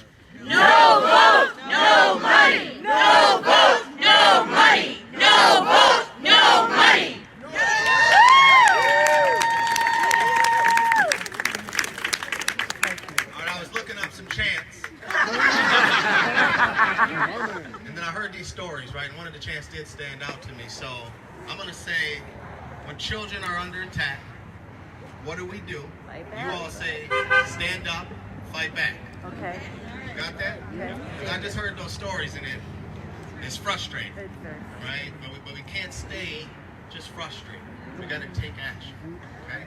No vote, no money. No vote, no money. No vote, no money. All right, I was looking up some chants. And then I heard these stories, right? And one of the chants did stand out to me. So I'm going to say, when children are under attack, what do we do? You all say, stand up, fight back. Okay. You got that? Okay. And I just heard those stories, and it's frustrating, right? But we can't stay just frustrated. We got to take action, okay?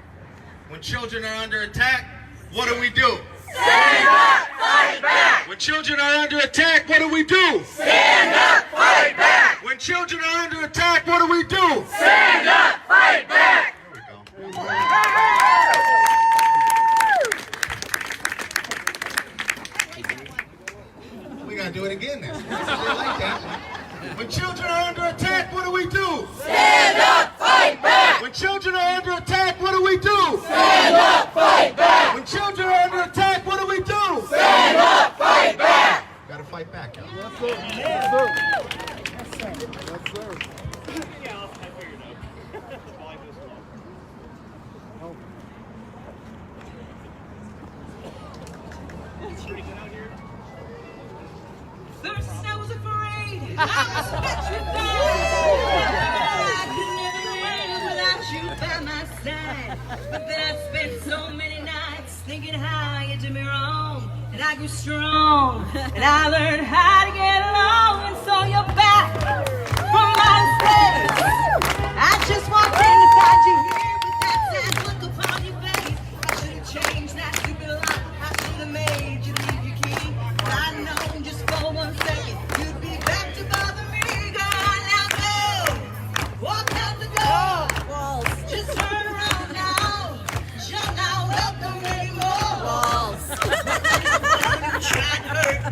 When children are under attack, what do we do? Stand up, fight back. When children are under attack, what do we do? Stand up, fight back. When children are under attack, what do we do? Stand up, fight back. There we go. We gotta do it again then. They like that. When children are under attack, what do we do? Stand up, fight back. When children are under attack, what do we do? Stand up, fight back. When children are under attack, what do we do? Stand up, fight back. Gotta fight back, y'all. Yes, sir. Yes, sir. Yes, sir. Yeah, I figured out. Volume is low. It's pretty good out here. First I was afraid, I was petrified. I could never live without you by my side. But then I spent so many nights thinking how you did me wrong. And I grew strong, and I learned how to get along. And so you're back from my mistakes. I just walked in to find you here with that sad look upon your face. I should have changed that stupid lock. I should have made you leave your key. But I'd known just for 1 second you'd be back to bother me. Go on now, go. Walk out the door.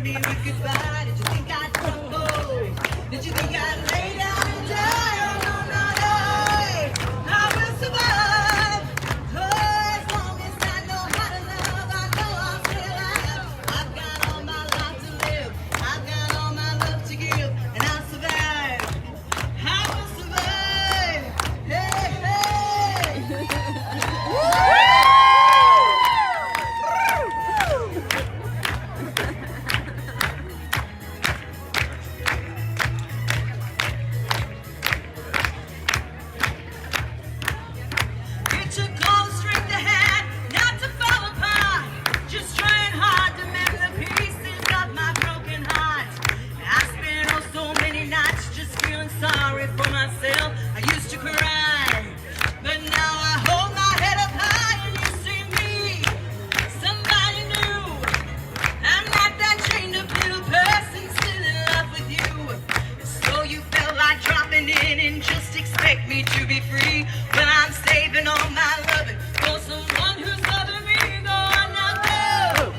break me with goodbye? Did you think I'd crumble? Did you think I'd lay down and die? Oh, no, no, no. I will survive. Oh, as long as I know how to love, I know I'll stay alive. I've got all my life to live. I've got all my love to give, and I'll survive. I will survive. Hey, hey. It took all the strength I had not to fall apart. Just trying hard to mend the pieces of my broken heart. I spent oh so many nights just feeling sorry for myself. I used to cry, but now I hold my head up high and you see me, somebody new. I'm not that chained up little person still in love with you. So you felt like dropping in and just expect me to be free. When I'm saving all my loving for someone who's loving me. Go on now, go.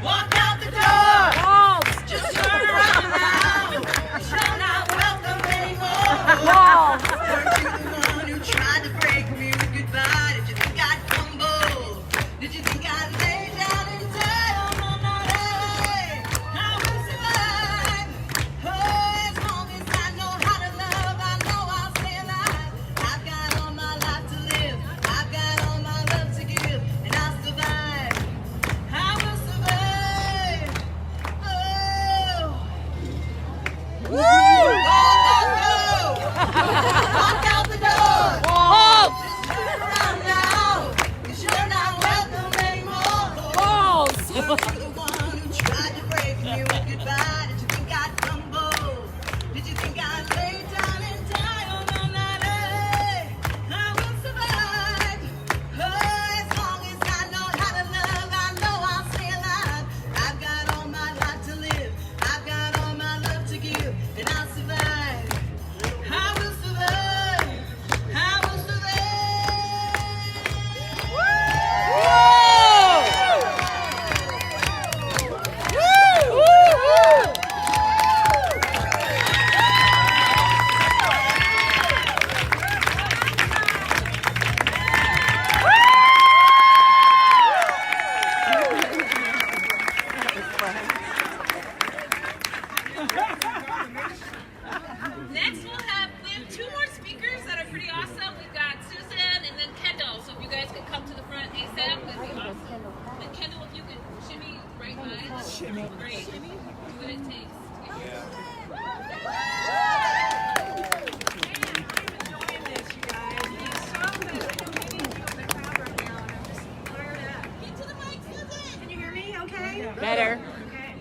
Walk out the door. Just turn around now. You're not welcome anymore. Weren't you the one who tried to break me with goodbye? Did you think I'd crumble? Did you think I'd lay down and die? Oh, no, no, no. I will survive. Oh, as long as I know how to love, I know I'll stay alive. I've got all my life to live. I've got all my love to give, and I'll survive. I will survive. Oh. Woo! Walk out the door. Just turn around now, 'cause you're not welcome anymore. Weren't you the one who tried to break me with goodbye? Did you think I'd crumble? Did you think I'd lay down and die? Oh, no, no, no. I will survive. Oh, as long as I know how to love, I know I'll stay alive. I've got all my life to live. I've got all my love to give, and I'll survive. I will survive. I will survive. Next, we have two more speakers that are pretty awesome. We've got Susan and then Kendall. So if you guys could come to the front ASAP, that'd be awesome. And Kendall, if you could shimmy right by. Shimmy. Great. Do what it takes. Get to the mic, Susan. Can you hear me? Okay. Better. Okay.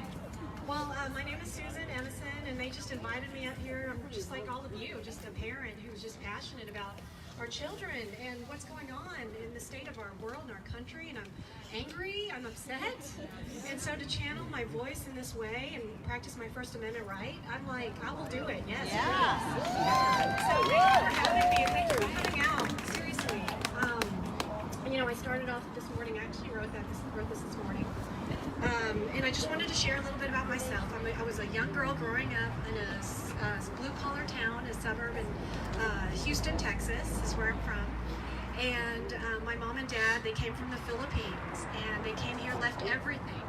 Well, my name is Susan Emerson, and they just invited me up here. I'm just like all of you, just a parent who's just passionate about our children and what's going on in the state of our world and our country. And I'm angry, I'm upset. And so to channel my voice in this way and practice my First Amendment right, I'm like, I will do it. Yes. Yeah. So thank you for having me. Thank you for coming out. Seriously. You know, I started off this morning. I actually wrote this morning. And I just wanted to share a little bit about myself. I was a young girl growing up in a blue-collar town, a suburb in Houston, Texas, is where I'm from. And my mom and dad, they came from the Philippines, and they came here, left everything,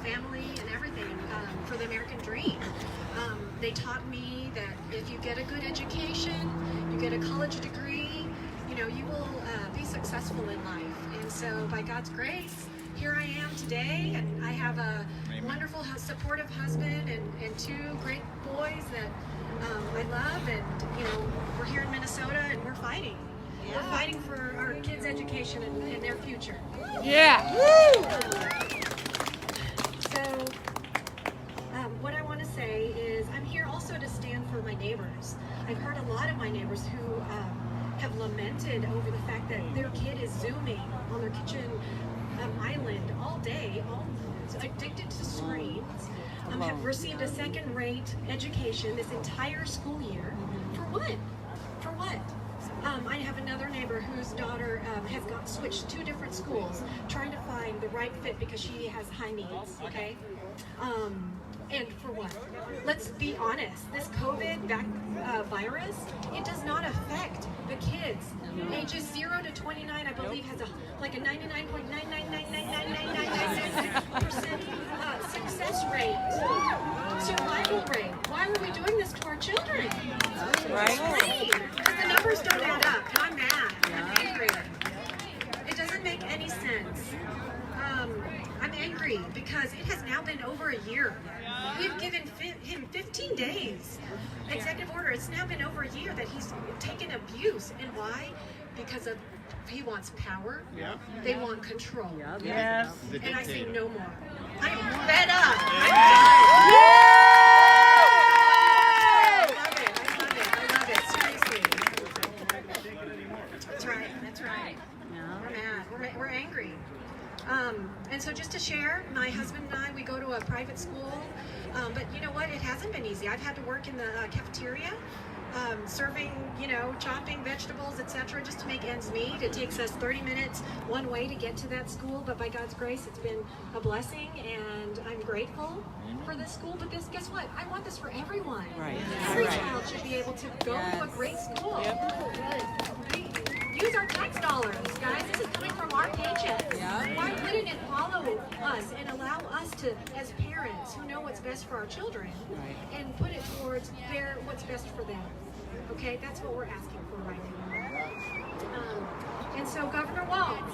family and everything, for the American dream. They taught me that if you get a good education, you get a college degree, you know, you will be successful in life. And so by God's grace, here I am today, and I have a wonderful, supportive husband and two great boys that I love, and you know, we're here in Minnesota and we're fighting. Yeah. We're fighting for our kids' education and their future. Yeah. So, what I want to say is I'm here also to stand for my neighbors. I've heard a lot of my neighbors who have lamented over the fact that their kid is Zooming on their kitchen island all day, addicted to screens, have received a second-rate education this entire school year. For what? For what? I have another neighbor whose daughter has switched 2 different schools, trying to find and the right fit because she has high needs, okay? And for what? Let's be honest, this COVID virus, it does not affect the kids. Ages 0 to 29, I believe, has a 99.9999999% success rate, survival rate. Why are we doing this to our children? Right. Because the numbers don't add up, and I'm mad. I'm angry. It doesn't make any sense. I'm angry because it has now been over a year. We've given him 15 days. Executive order. It's now been over a year that he's taken abuse. And why? Because he wants power. Yeah. They want control. Yep. Yes. And I say no more. I am fed up. I love it. Seriously. That's right. That's right. We're mad. We're angry. And so just to share, my husband and I, we go to a private school, but you know what, it hasn't been easy. I've had to work in the cafeteria, serving, chopping vegetables, etc., just to make ends meet. It takes us 30 minutes one way to get to that school, but by God's grace, it's been a blessing, and I'm grateful for this school. But guess what? I want this for everyone. Right. Every child should be able to go to a great school. Use our tax dollars, guys. This is coming from our paychecks. Yeah. Why wouldn't it follow us and allow us to, as parents who know what's best for our children, and put it towards what's best for them? Okay, that's what we're asking for right now. And so, Governor Walz,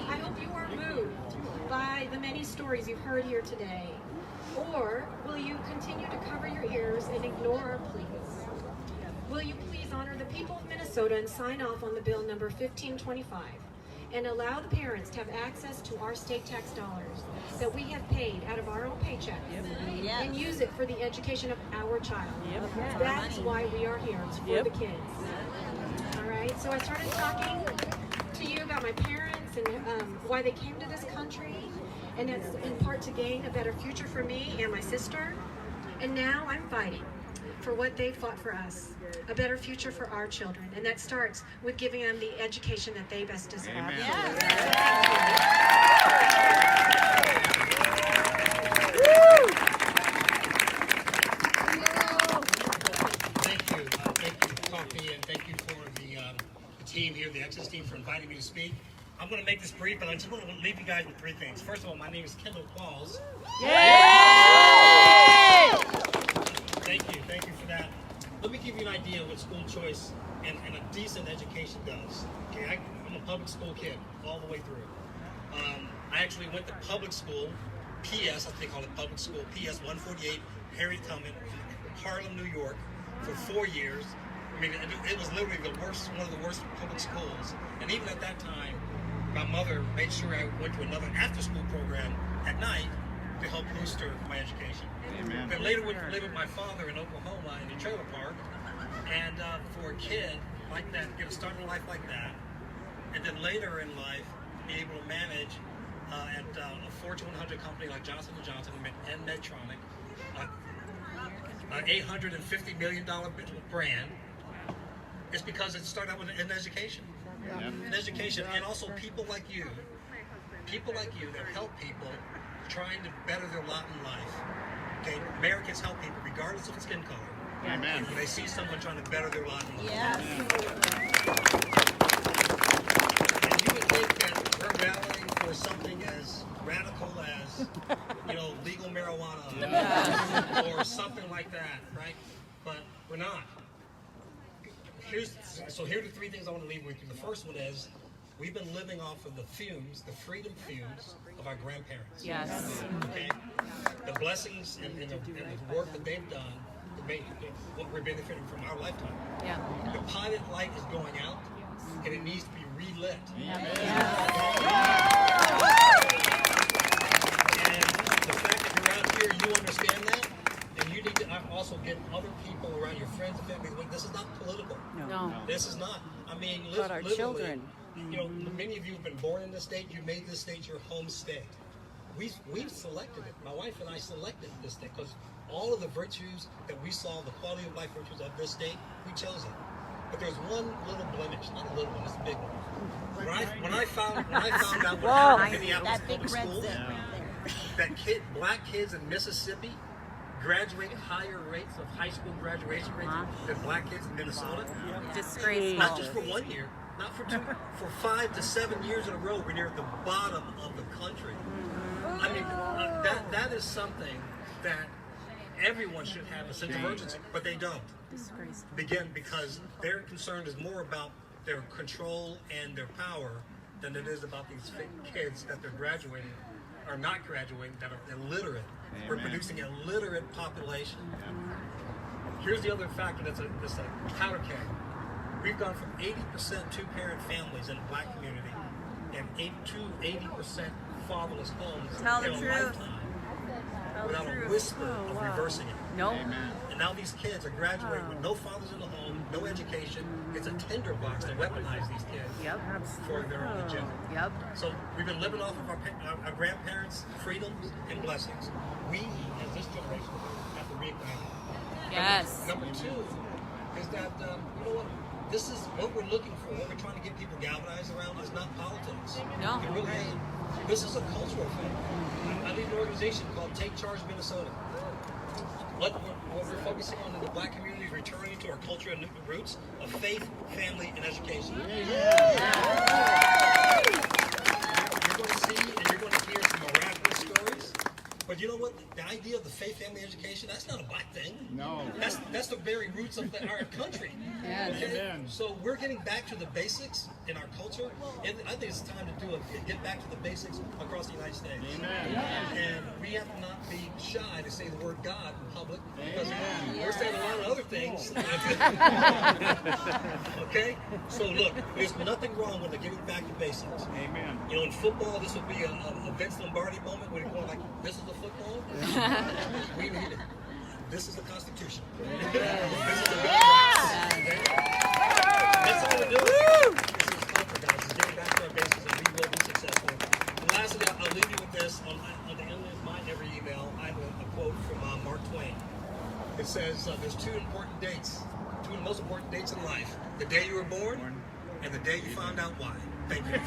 I hope you are moved by the many stories you've heard here today, or will you continue to cover your ears and ignore our pleas? Will you please honor the people of Minnesota and sign off on the bill number 1525 and allow the parents to have access to our state tax dollars that we have paid out of our own paychecks and use it for the education of our child. That's why we are here. It's for the kids. All right, so I started talking to you about my parents and why they came to this country, and it's in part to gain a better future for me and my sister. And now I'm fighting for what they fought for us, a better future for our children. And that starts with giving them the education that they best deserve. Amen. Thank you, Coffee, and thank you for the team here, the Exodus team, for inviting me to speak. I'm going to make this brief, but I just want to leave you guys with three things. First of all, my name is Kendall Qualls. Thank you for that. Let me give you an idea of what school choice and a decent education does. Okay, I'm a public school kid all the way through. I actually went to public school, PS, I think they call it public school, PS 148, Harriet Tubman, Harlem, New York, for 4 years. I mean, it was literally one of the worst public schools. And even at that time, my mother made sure I went to another after-school program at night to help booster my education. Amen. But later went to live with my father in Oklahoma in a trailer park, and for a kid like that, get a start in life like that, and then later in life be able to manage at a Fortune 100 company like Johnson & Johnson and Medtronic, an $850 million brand, it's because it started out with an education. An education, and also people like you that help people trying to better their lot in life. Okay, Americans help people regardless of skin color. Amen. When they see someone trying to better their lot in life. Yes. And you would think that we're rallying for something as radical as, legal marijuana or something like that, right? But we're not. Here are the three things I want to leave with you. The first one is, we've been living off of the freedom fumes of our grandparents. Yes. Okay? The blessings and the work that they've done to make what we're benefiting from our lifetime. Yeah. The pilot light is going out, and it needs to be relit. Yeah. And the fact that you're out here, you understand that, and you need to also get other people around your friends and family. This is not political. No. This is not. I mean, but our children. Many of you have been born in this state. You made this state your home state. We've selected it. My wife and I selected this state because all of the virtues that we saw, the quality of life virtues of this state, we chose it. But there's one little blemish, not a little one, it's a big one. When I found out what happened in Minneapolis public schools, that black kids in Mississippi graduate higher rates of high school graduation rates than black kids in Minnesota. Disgraceful. Not just for 1 year, not for 2, for 5 to 7 years in a row, we're near the bottom of the country. I mean, that is something that everyone should have a sense of urgency, but they don't. Again, because their concern is more about their control and their power than it is about these kids that they're graduating or not graduating that are illiterate. Amen. We're producing an illiterate population. Here's the other factor that's a powder keg. We've gone from 80% two-parent families in the black community and 80% fatherless homes in our lifetime without a whisper of reversing it. Nope. And now these kids are graduating with no fathers in the home, no education. It's a tinderbox to weaponize these kids for their own agenda. So we've been living off of our grandparents' freedoms and blessings. We, as this generation, have to reignite it. Yes. Number 2 is that, you know what? This is what we're looking for. What we're trying to get people galvanized around is not politics. No. It really isn't. This is a cultural thing. I lead an organization called Take Charge Minnesota. What we're focusing on in the black community is returning to our culture and roots of faith, family, and education. You're going to see and you're going to hear some miraculous stories. But you know what? The idea of the faith, family, education, that's not a black thing. No. That's the very roots of our country. Yes. Okay? So we're getting back to the basics in our culture. And I think it's time to get back to the basics across the United States. Amen. And we have to not be shy to say the word God in public because we're saying a lot of other things. Okay? So look, there's nothing wrong with giving back to basics. Amen. You know, in football, this would be a Vince Lombardi moment where you're going like, this is the football? We need it. This is the Constitution. This is the Bill of Rights. Okay? That's all we're doing. This is comfort, guys. It's getting back to our bases and we will be successful. And lastly, I'll leave you with this. On the end of my every email, I have a quote from Mark Twain. It says, there's 2 important dates, 2 of the most important dates in life. The day you were born and the day you found out why. Thank you.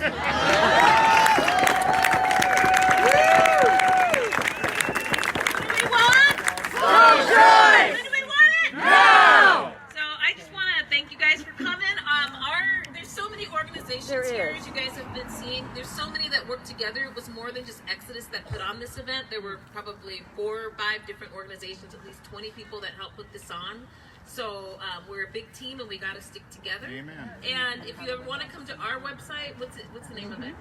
Organizations here you guys have been seeing. There's so many that work together. It was more than just Exodus that put on this event. There were probably 4 or 5 different organizations, at least 20 people that helped put this on. So we're a big team and we got to stick together. Amen. And if you ever want to come to our website, what's the name of it?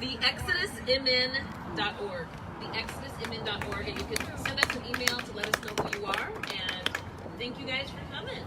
TheExodusMN.org. TheExodusMN.org, and you can send us an email to let us know who you are. And thank you guys for coming.